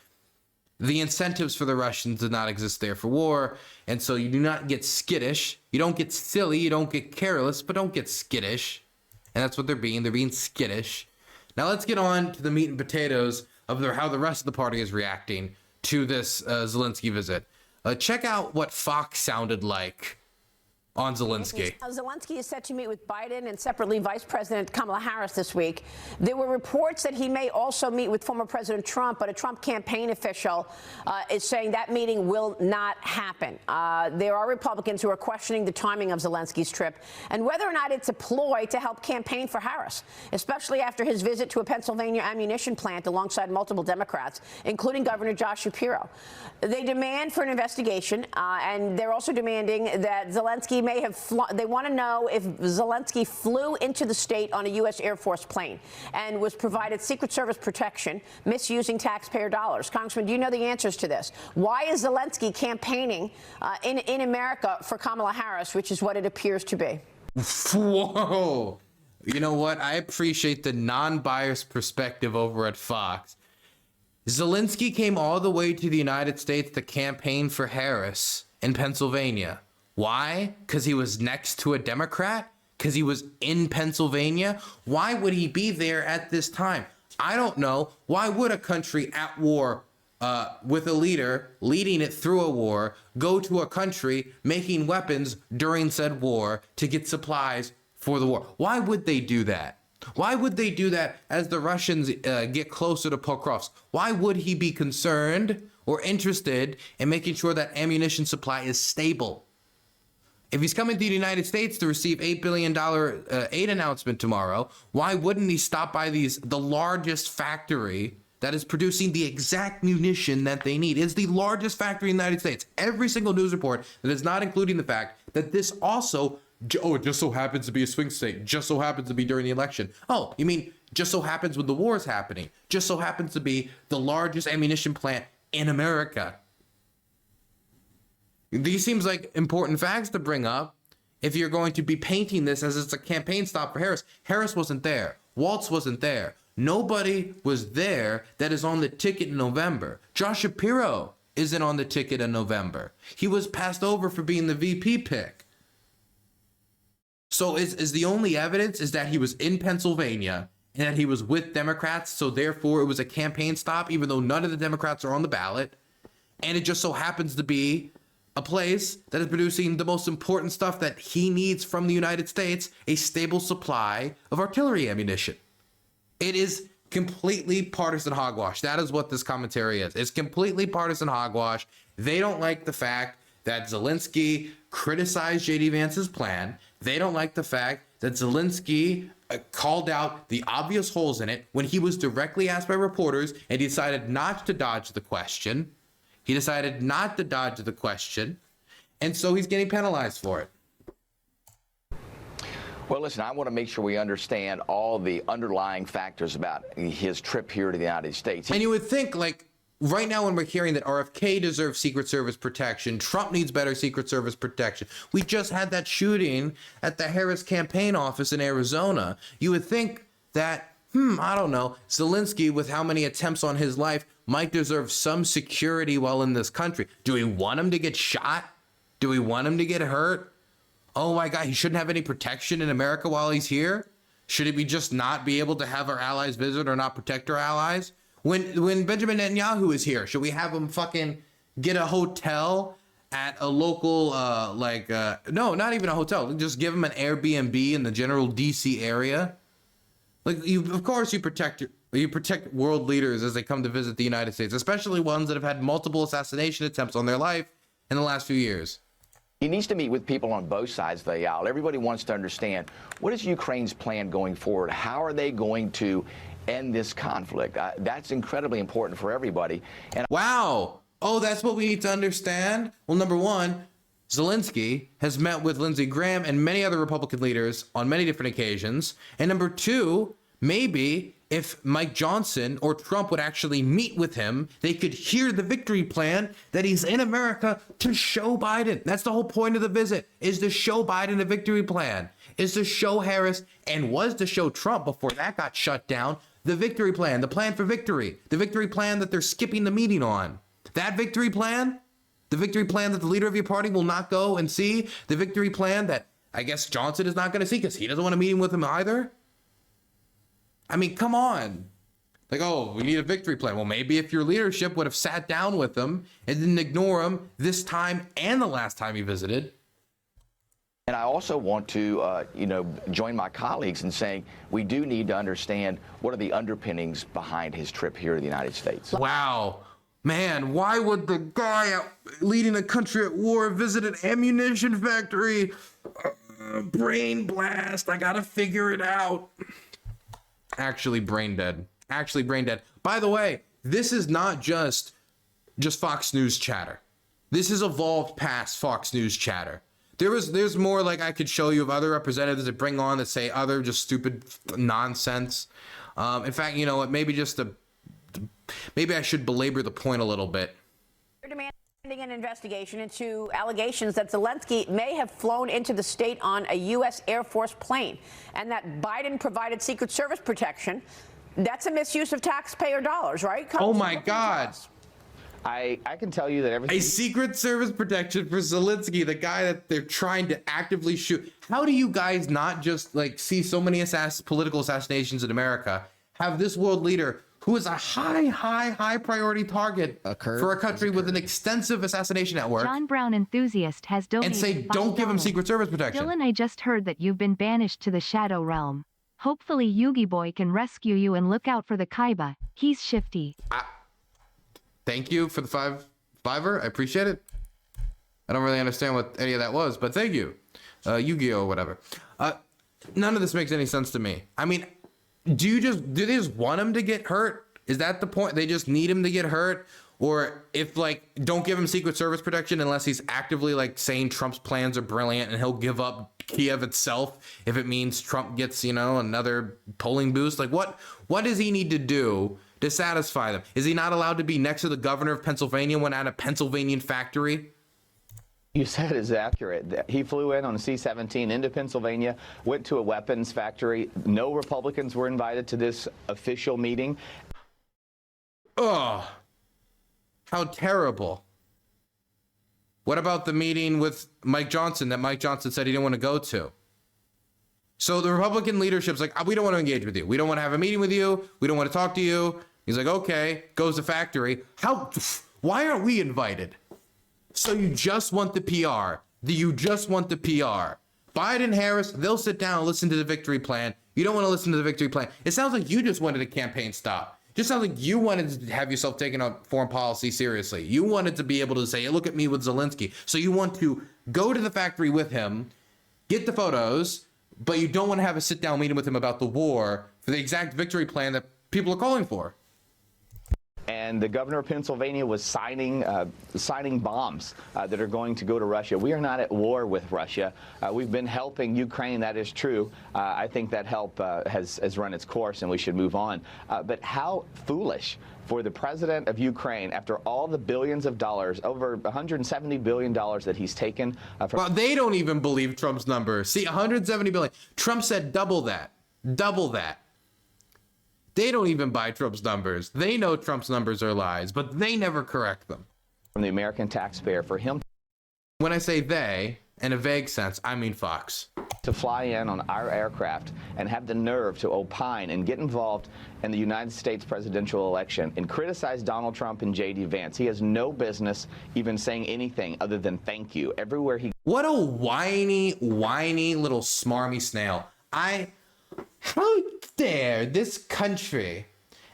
Speaker 1: the incentives for the Russians did not exist there for war. And so you do not get skittish. You don't get silly. You don't get careless, but don't get skittish. And that's what they're being. They're being skittish. Now let's get on to the meat and potatoes of how the rest of the party is reacting to this Zelensky visit. Check out what Fox sounded like on Zelensky.
Speaker 3: Zelensky is set to meet with Biden and separately Vice President Kamala Harris this week. There were reports that he may also meet with former President Trump, but a Trump campaign official is saying that meeting will not happen. There are Republicans who are questioning the timing of Zelensky's trip and whether or not it's a ploy to help campaign for Harris, especially after his visit to a Pennsylvania ammunition plant alongside multiple Democrats, including Governor Josh Shapiro. They demand for an investigation, and they're also demanding that Zelensky may have they want to know if Zelensky flew into the state on a U.S. Air Force plane and was provided Secret Service protection, misusing taxpayer dollars. Congressman, do you know the answers to this? Why is Zelensky campaigning in America for Kamala Harris, which is what it appears to be?
Speaker 1: Whoa. You know what? I appreciate the non-biased perspective over at Fox. Zelensky came all the way to the United States to campaign for Harris in Pennsylvania. Why? Because he was next to a Democrat? Because he was in Pennsylvania? Why would he be there at this time? I don't know. Why would a country at war with a leader leading it through a war go to a country making weapons during said war to get supplies for the war? Why would they do that? Why would they do that as the Russians get closer to Pokrovsk? Why would he be concerned or interested in making sure that ammunition supply is stable. If he's coming to the United States to receive $8 billion aid announcement tomorrow, why wouldn't he stop by the largest factory that is producing the exact munition that they need? It's the largest factory in the United States. Every single news report that is not including the fact that this also, it just so happens to be a swing state, just so happens to be during the election. Oh, you mean just so happens when the war is happening, just so happens to be the largest ammunition plant in America. These seems like important facts to bring up if you're going to be painting this as it's a campaign stop for Harris. Harris wasn't there. Waltz wasn't there. Nobody was there that is on the ticket in November. Josh Shapiro isn't on the ticket in November. He was passed over for being the VP pick. So is the only evidence is that he was in Pennsylvania and that he was with Democrats, so therefore it was a campaign stop, even though none of the Democrats are on the ballot. And it just so happens to be a place that is producing the most important stuff that he needs from the United States, a stable supply of artillery ammunition. It is completely partisan hogwash. That is what this commentary is. It's completely partisan hogwash. They don't like the fact that Zelensky criticized J.D. Vance's plan. They don't like the fact that Zelensky called out the obvious holes in it when he was directly asked by reporters and he decided not to dodge the question. He decided not to dodge the question, and so he's getting penalized for it.
Speaker 4: Well, listen, I want to make sure we understand all the underlying factors about his trip here to the United States.
Speaker 1: And you would think, like, right now when we're hearing that RFK deserves Secret Service protection, Trump needs better Secret Service protection. We just had that shooting at the Harris campaign office in Arizona. You would think that, I don't know, Zelensky, with how many attempts on his life, might deserve some security while in this country. Do we want him to get shot? Do we want him to get hurt? Oh my God, he shouldn't have any protection in America while he's here? Should we just not be able to have our allies visit or not protect our allies? When Benjamin Netanyahu is here, should we have him fucking get a hotel at a local, no, not even a hotel. Just give him an Airbnb in the general DC area? Like, of course you protect world leaders as they come to visit the United States, especially ones that have had multiple assassination attempts on their life in the last few years.
Speaker 4: He needs to meet with people on both sides of the aisle. Everybody wants to understand, what is Ukraine's plan going forward? How are they going to end this conflict? That's incredibly important for everybody. And
Speaker 1: wow. Oh, that's what we need to understand? Well, number one, Zelensky has met with Lindsey Graham and many other Republican leaders on many different occasions. And number two, maybe if Mike Johnson or Trump would actually meet with him, they could hear the victory plan that he's in America to show Biden. That's the whole point of the visit, is to show Biden a victory plan, is to show Harris, and was to show Trump before that got shut down, the victory plan, the plan for victory, the victory plan that they're skipping the meeting on. That victory plan, the victory plan that the leader of your party will not go and see, the victory plan that I guess Johnson is not going to see because he doesn't want a meeting with him either. I mean, come on. Like, oh, we need a victory plan. Well, maybe if your leadership would have sat down with him and didn't ignore him this time and the last time he visited.
Speaker 4: I also want to, join my colleagues in saying we do need to understand what are the underpinnings behind his trip here to the United States.
Speaker 1: Wow. Man, why would the guy leading a country at war visit an ammunition factory? Brain blast. I got to figure it out. Actually brain dead. By the way, this is not just Fox News chatter. This has evolved past Fox News chatter. There's more, like, I could show you of other representatives that bring on that say other just stupid nonsense. In fact, you know what? Maybe I should belabor the point a little bit.
Speaker 3: They're demanding an investigation into allegations that Zelensky may have flown into the state on a U.S. Air Force plane and that Biden provided Secret Service protection. That's a misuse of taxpayer dollars, right?
Speaker 1: Oh, my God.
Speaker 4: I can tell you that everything.
Speaker 1: A Secret Service protection for Zelensky, the guy that they're trying to actively shoot. How do you guys not just, like, see so many political assassinations in America, have this world leader who is a high priority target for a country with an extensive assassination network,
Speaker 5: John Brown enthusiast has donated
Speaker 1: and say, don't give him Secret Service protection?
Speaker 5: Dylan, I just heard that you've been banished to the Shadow Realm. Hopefully Yugi Boy can rescue you and look out for the Kaiba. He's shifty.
Speaker 1: Thank you for the fiver. I appreciate it. I don't really understand what any of that was, but thank you. Yu-Gi-Oh or whatever. None of this makes any sense to me. I mean, do they just want him to get hurt? Is that the point? They just need him to get hurt? Or if like, don't give him Secret Service protection unless he's actively like saying Trump's plans are brilliant and he'll give up Kiev itself if it means Trump gets, you know, another polling boost. Like what does he need to do to satisfy them? Is he not allowed to be next to the governor of Pennsylvania when at a Pennsylvania factory?
Speaker 6: You said is accurate. He flew in on a C-17 into Pennsylvania, went to a weapons factory. No Republicans were invited to this official meeting.
Speaker 1: Oh, how terrible. What about the meeting with Mike Johnson that Mike Johnson said he didn't want to go to? So the Republican leadership's like, we don't want to engage with you. We don't want to have a meeting with you. We don't want to talk to you. He's like, okay, goes to factory. Why aren't we invited? So you just want the PR. You just want the PR. Biden, Harris, they'll sit down and listen to the victory plan. You don't want to listen to the victory plan. It sounds like you just wanted a campaign stop. Just sounds like you wanted to have yourself taken on foreign policy seriously. You wanted to be able to say, hey, look at me with Zelensky. So you want to go to the factory with him, get the photos, but you don't want to have a sit-down meeting with him about the war for the exact victory plan that people are calling for.
Speaker 6: And the governor of Pennsylvania was signing bombs that are going to go to Russia. We are not at war with Russia. We've been helping Ukraine. That is true. I think that help has run its course, and we should move on. But how foolish for the president of Ukraine, after all the billions of dollars, over $170 billion that he's taken.
Speaker 1: Well, they don't even believe Trump's number. See, 170 billion. Trump said double that. Double that. They don't even buy Trump's numbers. They know Trump's numbers are lies, but they never correct them.
Speaker 6: From the American taxpayer, for him.
Speaker 1: When I say they, in a vague sense, I mean Fox.
Speaker 6: To fly in on our aircraft and have the nerve to opine and get involved in the United States presidential election and criticize Donald Trump and J.D. Vance. He has no business even saying anything other than thank you everywhere he.
Speaker 1: What a whiny little smarmy snail. How dare this country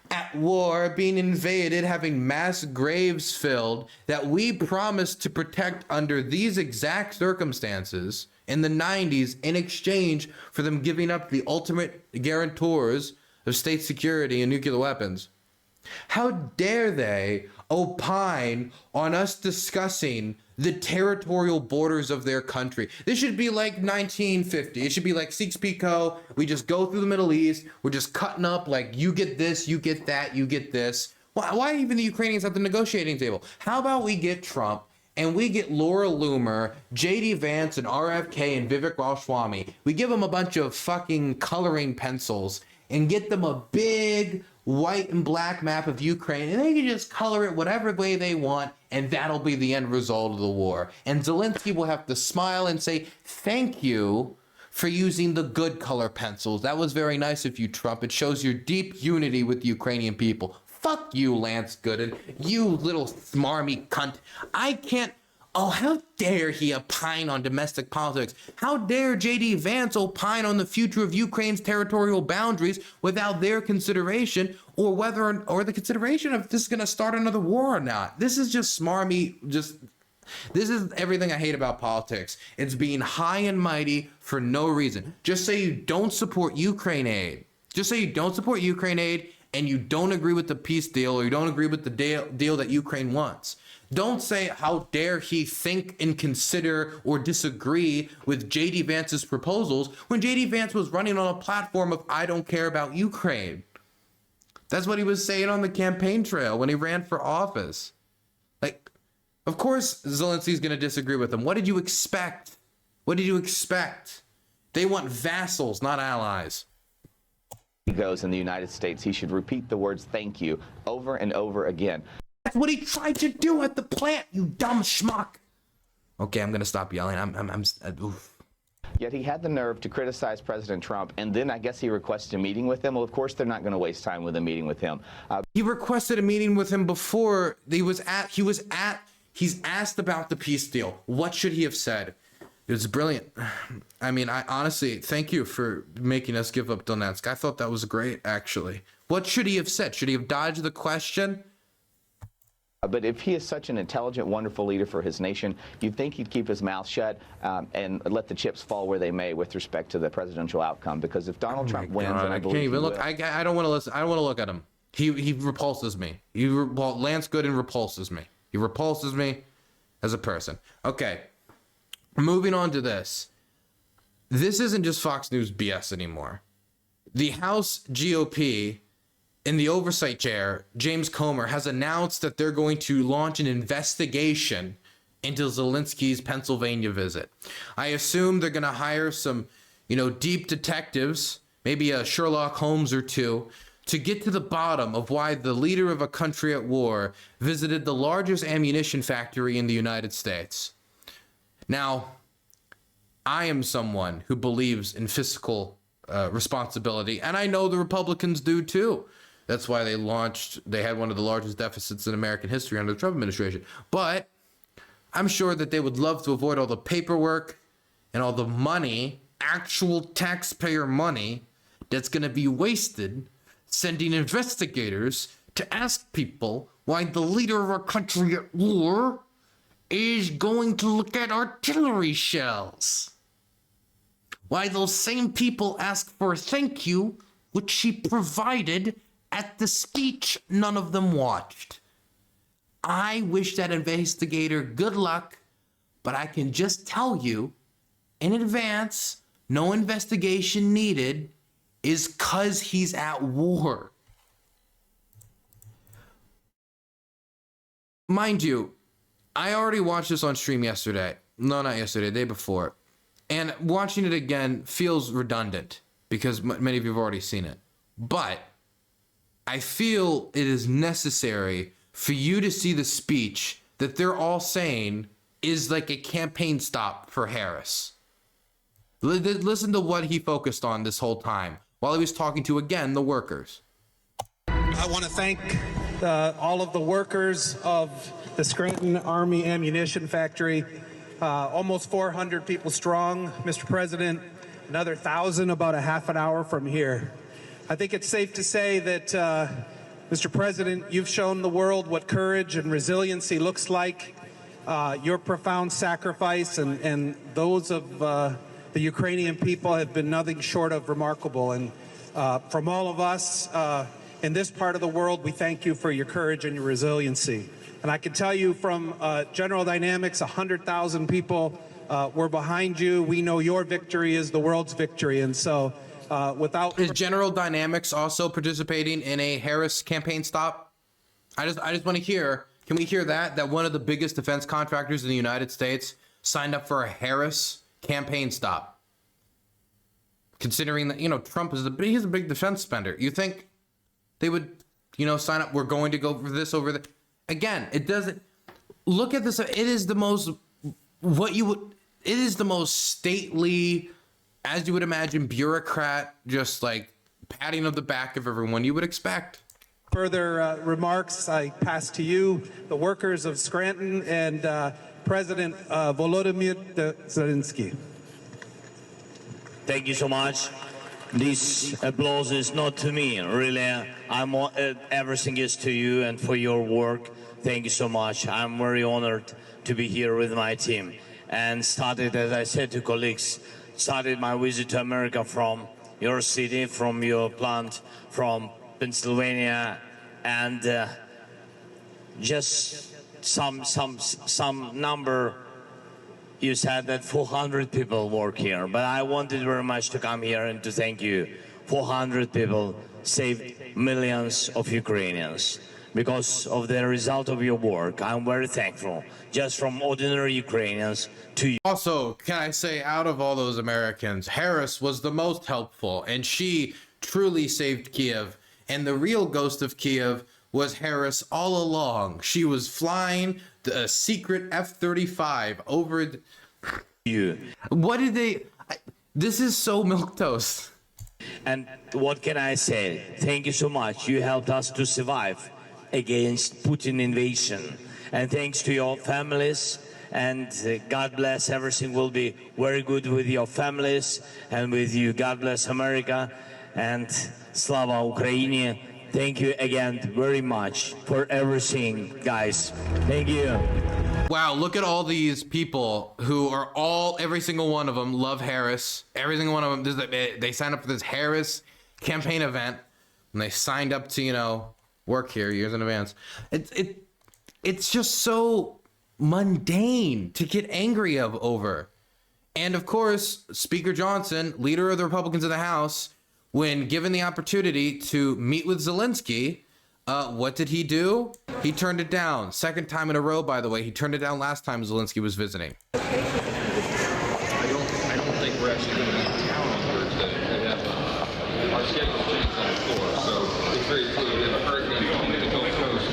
Speaker 1: at war, being invaded, having mass graves filled, that we promised to protect under these exact circumstances in the 90s in exchange for them giving up the ultimate guarantors of state security and nuclear weapons. How dare they opine on us discussing the territorial borders of their country? This should be like 1950. It should be like Sykes-Picot. We just go through the Middle East. We're just cutting up like you get this, you get that, you get this. Why even the Ukrainians at the negotiating table? How about we get Trump and we get Laura Loomer, J.D. Vance, and RFK and Vivek Ramaswamy. We give them a bunch of fucking coloring pencils and get them a big white and black map of Ukraine, and they can just color it whatever way they want, and that'll be the end result of the war. And Zelensky will have to smile and say, thank you for using the good color pencils. That was very nice of you, Trump. It shows your deep unity with the Ukrainian people. Fuck you, Lance Gooden. You little smarmy cunt. I can't. Oh, how dare he opine on domestic politics? How dare J.D. Vance opine on the future of Ukraine's territorial boundaries without their consideration, or whether or the consideration of this is going to start another war or not? This is just smarmy. This is everything I hate about politics. It's being high and mighty for no reason. Just say you don't support Ukraine aid. Just say you don't support Ukraine aid and you don't agree with the peace deal, or you don't agree with the deal that Ukraine wants. Don't say, how dare he think and consider or disagree with J.D. Vance's proposals when J.D. Vance was running on a platform of, I don't care about Ukraine. That's what he was saying on the campaign trail when he ran for office. Like, of course Zelensky's going to disagree with him. What did you expect? What did you expect? They want vassals, not allies.
Speaker 6: He goes in the United States, he should repeat the words thank you over and over again.
Speaker 1: That's what he tried to do at the plant, you dumb schmuck. Okay, I'm gonna stop yelling. Oof.
Speaker 6: Yet he had the nerve to criticize President Trump, and then I guess he requested a meeting with him. Well, of course, they're not going to waste time with a meeting with him.
Speaker 1: He requested a meeting with him before he's asked about the peace deal. What should he have said? It was brilliant. I mean, I honestly, thank you for making us give up Donetsk. I thought that was great, actually. What should he have said? Should he have dodged the question?
Speaker 6: But if he is such an intelligent, wonderful leader for his nation, you'd think he'd keep his mouth shut and let the chips fall where they may with respect to the presidential outcome. Because if Donald Trump wins, and I believe
Speaker 1: can't even
Speaker 6: he
Speaker 1: look.
Speaker 6: will,
Speaker 1: I don't want to listen. I don't want to look at him. He repulses me. Lance Gooden repulses me. He repulses me as a person. Okay, moving on to this. This isn't just Fox News BS anymore. The House GOP in the oversight chair, James Comer, has announced that they're going to launch an investigation into Zelensky's Pennsylvania visit. I assume they're going to hire some, deep detectives, maybe a Sherlock Holmes or two, to get to the bottom of why the leader of a country at war visited the largest ammunition factory in the United States. Now, I am someone who believes in fiscal responsibility, and I know the Republicans do too. That's why they had one of the largest deficits in American history under the Trump administration. But I'm sure that they would love to avoid all the paperwork and all the money, actual taxpayer money, that's going to be wasted sending investigators to ask people why the leader of our country at war is going to look at artillery shells. Why those same people ask for a thank you, which she provided at the speech none of them watched. I wish that investigator good luck, but I can just tell you in advance, no investigation needed, is 'cause he's at war. Mind you, I already watched this on stream yesterday. No, not yesterday, the day before. And watching it again feels redundant because many of you have already seen it. But I feel it is necessary for you to see the speech that they're all saying is like a campaign stop for Harris. Listen to what he focused on this whole time while he was talking to, again, the workers.
Speaker 7: I want to thank all of the workers of the Scranton Army Ammunition Factory. Almost 400 people strong, Mr. President. Another 1,000 about a half an hour from here. I think it's safe to say that, Mr. President, you've shown the world what courage and resiliency looks like. Your profound sacrifice and those of the Ukrainian people have been nothing short of remarkable. And from all of us in this part of the world, we thank you for your courage and your resiliency. And I can tell you from General Dynamics, 100,000 people were behind you. We know your victory is the world's victory. And so Is General Dynamics also participating in a Harris campaign stop? I just want to hear, can we hear that one of the biggest defense contractors in the United States signed up for a Harris campaign stop? Considering that, Trump is he's a big defense spender. You think they would, sign up, we're going to go for this over there? Again, it doesn't, look at this, it is the most, it is the most stately, as you would imagine, bureaucrat, just like patting of the back of everyone you would expect. Further remarks, I pass to you, the workers of Scranton, and President Volodymyr Zelensky.
Speaker 8: Thank you so much. This applause is not to me, really. Everything is to you and for your work. Thank you so much. I'm very honored to be here with my team. And started, as I said to colleagues, started my visit to America from your city, from your plant, from Pennsylvania, and just some number. You said that 400 people work here, but I wanted very much to come here and to thank you. 400 people saved millions of Ukrainians because of the result of your work. I'm very thankful, just from ordinary Ukrainians to you.
Speaker 1: Also, can I say, out of all those Americans, Harris was the most helpful, and she truly saved Kiev. And the real ghost of Kiev was Harris all along. She was flying the secret F-35 over
Speaker 8: you.
Speaker 1: What did they? This is so milquetoast.
Speaker 8: And what can I say? Thank you so much. You helped us to survive against Putin invasion. And thanks to your families. And God bless. Everything will be very good with your families and with you. God bless America. And Slava Ukraini. thank you again very much for everything, guys. Thank you.
Speaker 1: Wow, look at all these people who are every single one of them love Harris. Every single one of them, they signed up for this Harris campaign event, and they signed up to, work here years in advance. It's just so mundane to get angry over. And of course, Speaker Johnson, leader of the Republicans in the House, when given the opportunity to meet with Zelensky, what did he do? He turned it down. Second time in a row, by the way. He turned it down last time Zelensky was visiting.
Speaker 9: I don't think we're actually going to be in town on Thursday. Our schedule changed on the floor, so it's very clear we have a hurricane coming to the Gulf Coast.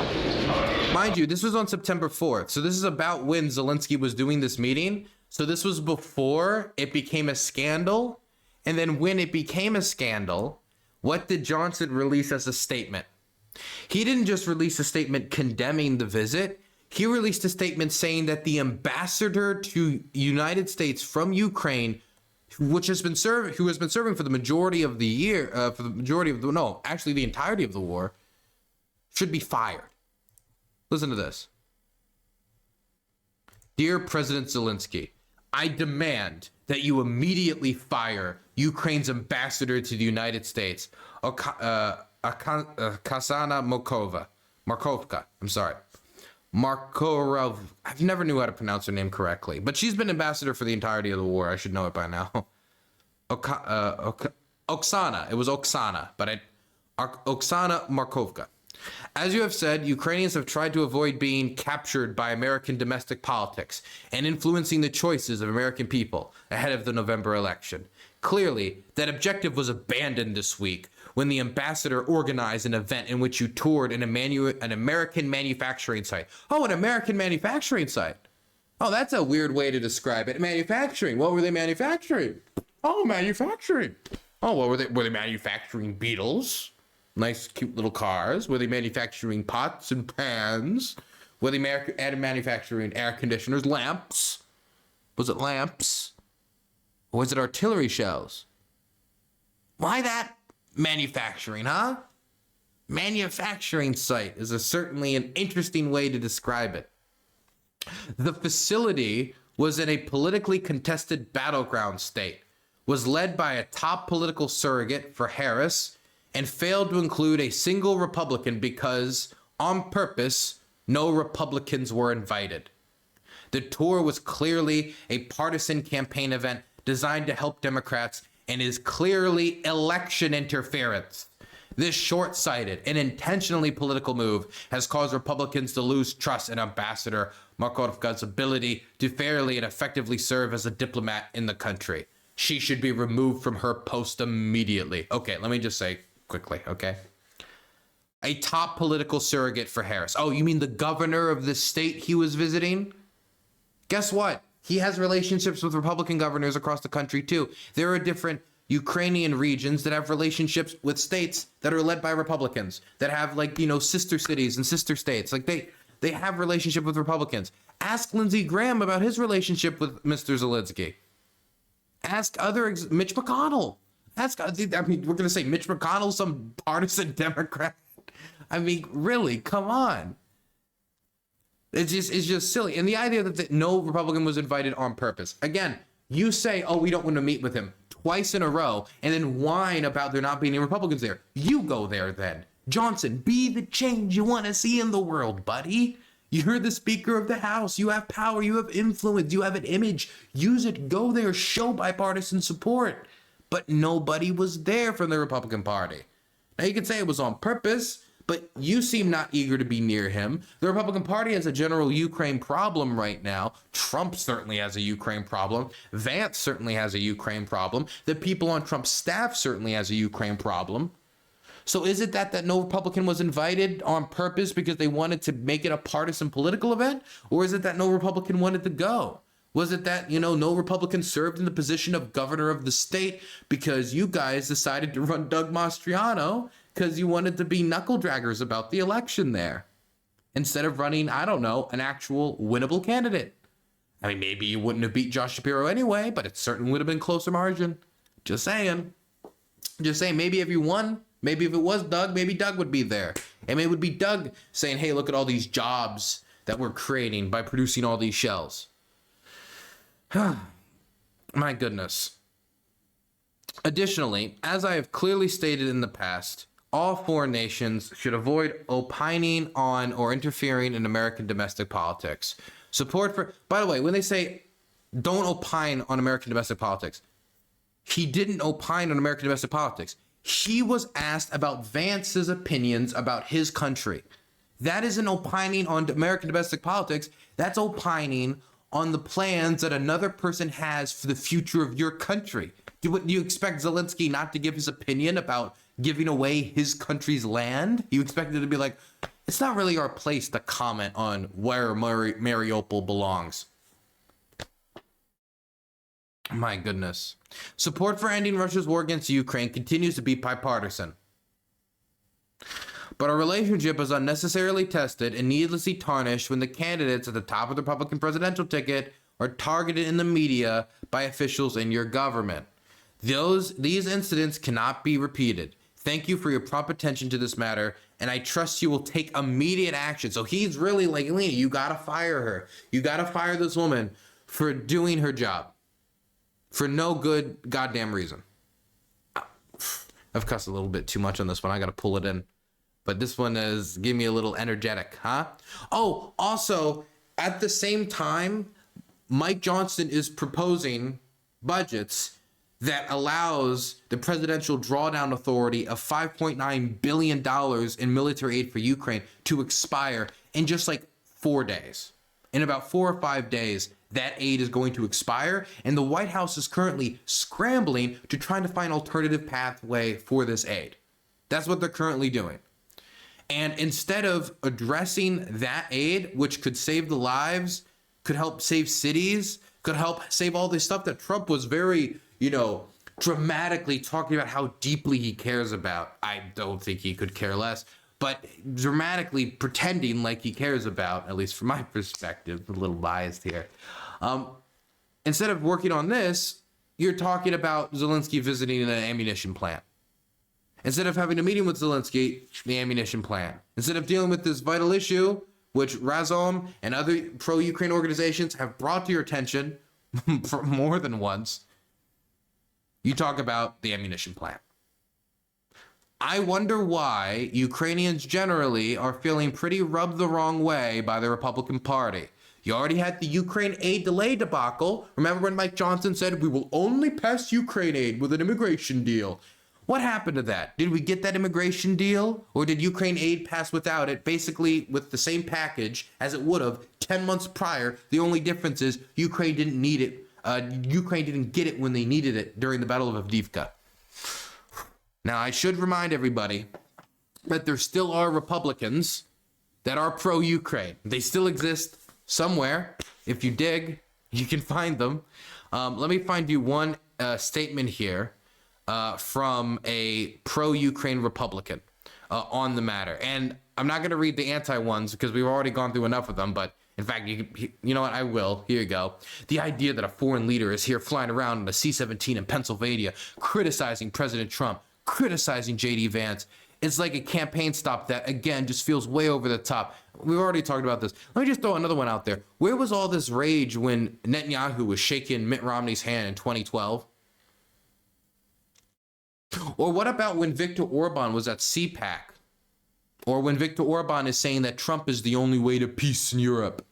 Speaker 1: Mind you, this was on September 4th. So this is about when Zelensky was doing this meeting. So this was before it became a scandal. And then when it became a scandal, what did Johnson release as a statement? He didn't just release a statement condemning the visit. He released a statement saying that the ambassador to United States from Ukraine, who has been serving for the majority of the year, the entirety of the war, should be fired. Listen to this. Dear President Zelensky, I demand that you immediately fire Ukraine's ambassador to the United States, Oksana Markovka. Markorov. I've never knew how to pronounce her name correctly, but she's been ambassador for the entirety of the war. I should know it by now. Oksana. It was Oksana, but Oksana Markovka. As you have said, Ukrainians have tried to avoid being captured by American domestic politics and influencing the choices of American people ahead of the November election. Clearly, that objective was abandoned this week when the ambassador organized an event in which you toured an American manufacturing site. Oh, an American manufacturing site. Oh, that's a weird way to describe it. Manufacturing. What were they manufacturing? Oh, manufacturing. Oh, what were they? Were they manufacturing Beetles? Nice, cute little cars. Were they manufacturing pots and pans? Were they manufacturing air conditioners? Lamps? Was it lamps? Or was it artillery shells? Why that manufacturing, huh? Manufacturing site is certainly an interesting way to describe it. The facility was in a politically contested battleground state, was led by a top political surrogate for Harris, and failed to include a single Republican because, on purpose, no Republicans were invited. The tour was clearly a partisan campaign event designed to help Democrats and is clearly election interference. This short-sighted and intentionally political move has caused Republicans to lose trust in Ambassador Markovka's ability to fairly and effectively serve as a diplomat in the country. She should be removed from her post immediately. Okay, let me just say quickly, okay? A top political surrogate for Harris. Oh, you mean the governor of the state he was visiting? Guess what? He has relationships with Republican governors across the country too. There are different Ukrainian regions that have relationships with states that are led by Republicans, that have sister cities and sister states. Like they have relationship with Republicans. Ask Lindsey Graham about his relationship with Mr. Zelensky. Ask Mitch McConnell. We're going to say Mitch McConnell, some partisan Democrat. I mean, really, come on. It's just silly. And the idea that no Republican was invited on purpose. Again, you say, oh, we don't want to meet with him twice in a row, and then whine about there not being any Republicans there. You go there then. Johnson, be the change you want to see in the world, buddy. You're the Speaker of the House. You have power. You have influence. You have an image. Use it. Go there. Show bipartisan support. But nobody was there from the Republican Party. Now, you could say it was on purpose, but you seem not eager to be near him. The Republican Party has a general Ukraine problem right now. Trump certainly has a Ukraine problem. Vance certainly has a Ukraine problem. The people on Trump's staff certainly has a Ukraine problem. So is it that no Republican was invited on purpose because they wanted to make it a partisan political event? Or is it that no Republican wanted to go? Was it that, no Republican served in the position of governor of the state because you guys decided to run Doug Mastriano because you wanted to be knuckle draggers about the election there instead of running, I don't know, an actual winnable candidate? I mean, maybe you wouldn't have beat Josh Shapiro anyway, but it certainly would have been closer margin. Just saying. Maybe if you won, Maybe if it was Doug, maybe Doug would be there. And maybe it would be Doug saying, hey, look at all these jobs that we're creating by producing all these shells. My goodness. Additionally, as I have clearly stated in the past, all foreign nations should avoid opining on or interfering in American domestic politics. Support for, by the way, when they say don't opine on American domestic politics, he didn't opine on American domestic politics. He was asked about Vance's opinions about his country. That isn't opining on American domestic politics. That's opining on the plans that another person has for the future of your country. Do you expect Zelensky not to give his opinion about giving away his country's land? You expect it to be like, it's not really our place to comment on where Mariupol belongs. My goodness. Support for ending Russia's war against Ukraine continues to be bipartisan. But our relationship is unnecessarily tested and needlessly tarnished when the candidates at the top of the Republican presidential ticket are targeted in the media by officials in your government. These incidents cannot be repeated. Thank you for your prompt attention to this matter, and I trust you will take immediate action. So he's really like, Lena, you gotta fire her. You gotta fire this woman for doing her job for no good goddamn reason. I've cussed a little bit too much on this one. I gotta pull it in. But this one is give me a little energetic, huh? Oh, also, at the same time, Mike Johnson is proposing budgets that allows the presidential drawdown authority of $5.9 billion in military aid for Ukraine to expire in just like 4 days. In about 4 or 5 days, that aid is going to expire, and the White House is currently scrambling to try to find alternative pathway for this aid. That's what they're currently doing. And instead of addressing that aid, which could save the lives, could help save cities, could help save all this stuff that Trump was very, dramatically talking about how deeply he cares about. I don't think he could care less, but dramatically pretending like he cares about, at least from my perspective, a little biased here. Instead of working on this, you're talking about Zelensky visiting an ammunition plant. Instead of having a meeting with Zelensky, the ammunition plant. Instead of dealing with this vital issue, which Razom and other pro-Ukraine organizations have brought to your attention for more than once, you talk about the ammunition plant. I wonder why Ukrainians generally are feeling pretty rubbed the wrong way by the Republican Party. You already had the Ukraine aid delay debacle. Remember when Mike Johnson said, we will only pass Ukraine aid with an immigration deal? What happened to that? Did we get that immigration deal? Or did Ukraine aid pass without it, basically with the same package as it would have 10 months prior? The only difference is Ukraine didn't need it. Ukraine didn't get it when they needed it during the Battle of Avdiivka. Now, I should remind everybody that there still are Republicans that are pro-Ukraine. They still exist somewhere. If you dig, you can find them. Let me find you one statement here from a pro-Ukraine Republican on the matter. And I'm not going to read the anti ones because we've already gone through enough of them, but in fact, you know what? I will. Here you go. The idea that a foreign leader is here flying around in a C-17 in Pennsylvania, criticizing President Trump, criticizing J.D. Vance, it's like a campaign stop that, again, just feels way over the top. We've already talked about this. Let me just throw another one out there. Where was all this rage when Netanyahu was shaking Mitt Romney's hand in 2012? Or what about when Viktor Orban was at CPAC? Or when Viktor Orban is saying that Trump is the only way to peace in Europe?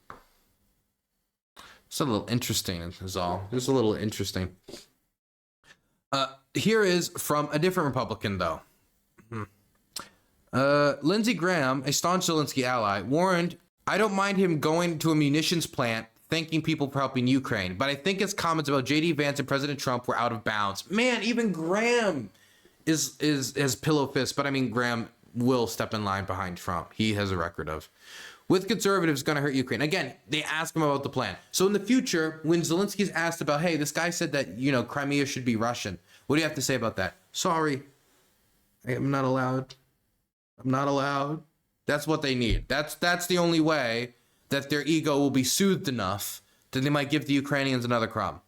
Speaker 1: It's a little interesting, is all. Just a little interesting. Here is from a different Republican, though. Lindsey Graham, a staunch Zelensky ally, warned, I don't mind him going to a munitions plant thanking people for helping Ukraine, but I think his comments about J.D. Vance and President Trump were out of bounds. Man, even Graham is pillow fist, but I mean, Graham will step in line behind Trump. He has a record of. With conservatives going to hurt Ukraine. Again, they ask him about the plan. So in the future, when Zelensky's asked about, hey, this guy said that, Crimea should be Russian. What do you have to say about that? Sorry, I'm not allowed. I'm not allowed. That's what they need. That's the only way that their ego will be soothed enough that they might give the Ukrainians another crumb.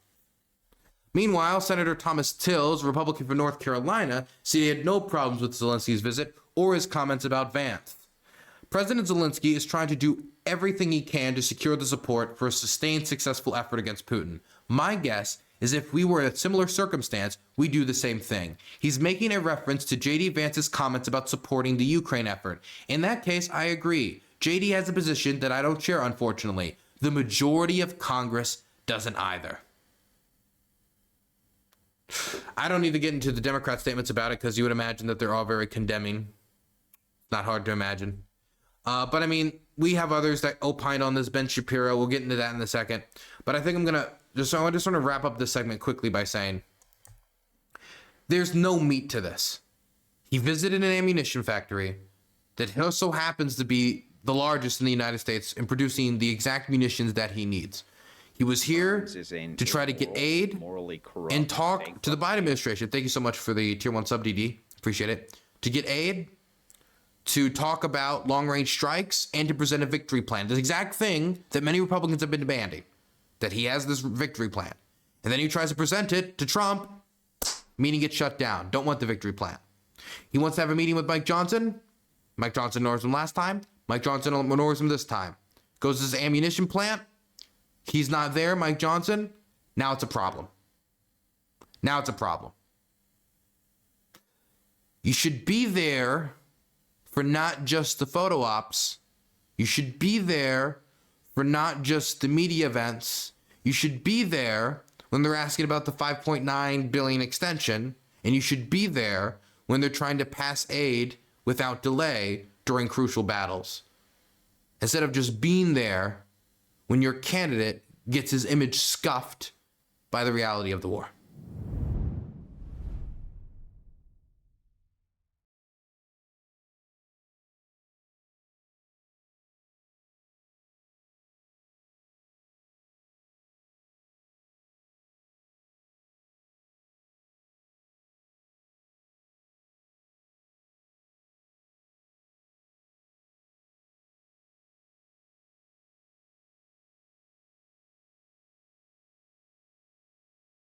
Speaker 1: Meanwhile, Senator Thomas Tills, Republican from North Carolina, said he had no problems with Zelensky's visit or his comments about Vance. President Zelensky is trying to do everything he can to secure the support for a sustained, successful effort against Putin. My guess is if we were in a similar circumstance, we'd do the same thing. He's making a reference to J.D. Vance's comments about supporting the Ukraine effort. In that case, I agree. J.D. has a position that I don't share, unfortunately. The majority of Congress doesn't either. I don't need to get into the Democrat statements about it because you would imagine that they're all very condemning. Not hard to imagine. But I mean, we have others that opined on this. Ben Shapiro, we'll get into that in a second. But I think I just want to wrap up this segment quickly by saying there's no meat to this. He visited an ammunition factory that also happens to be the largest in the United States in producing the exact munitions that he needs. He was here to try to get aid and talk to the Biden administration. Thank you so much for the tier 1 sub, DD. Appreciate it. To get aid, to talk about long-range strikes, and to present a victory plan. The exact thing that many Republicans have been demanding, that he has this victory plan. And then he tries to present it to Trump, meeting gets shut down. Don't want the victory plan. He wants to have a meeting with Mike Johnson. Mike Johnson ignores him last time. Mike Johnson ignores him this time. Goes to his ammunition plant. He's not there, Mike Johnson. Now it's a problem. Now it's a problem. You should be there for not just the photo ops. You should be there for not just the media events. You should be there when they're asking about the $5.9 billion extension, and you should be there when they're trying to pass aid without delay during crucial battles. Instead of just being there when your candidate gets his image scuffed by the reality of the war.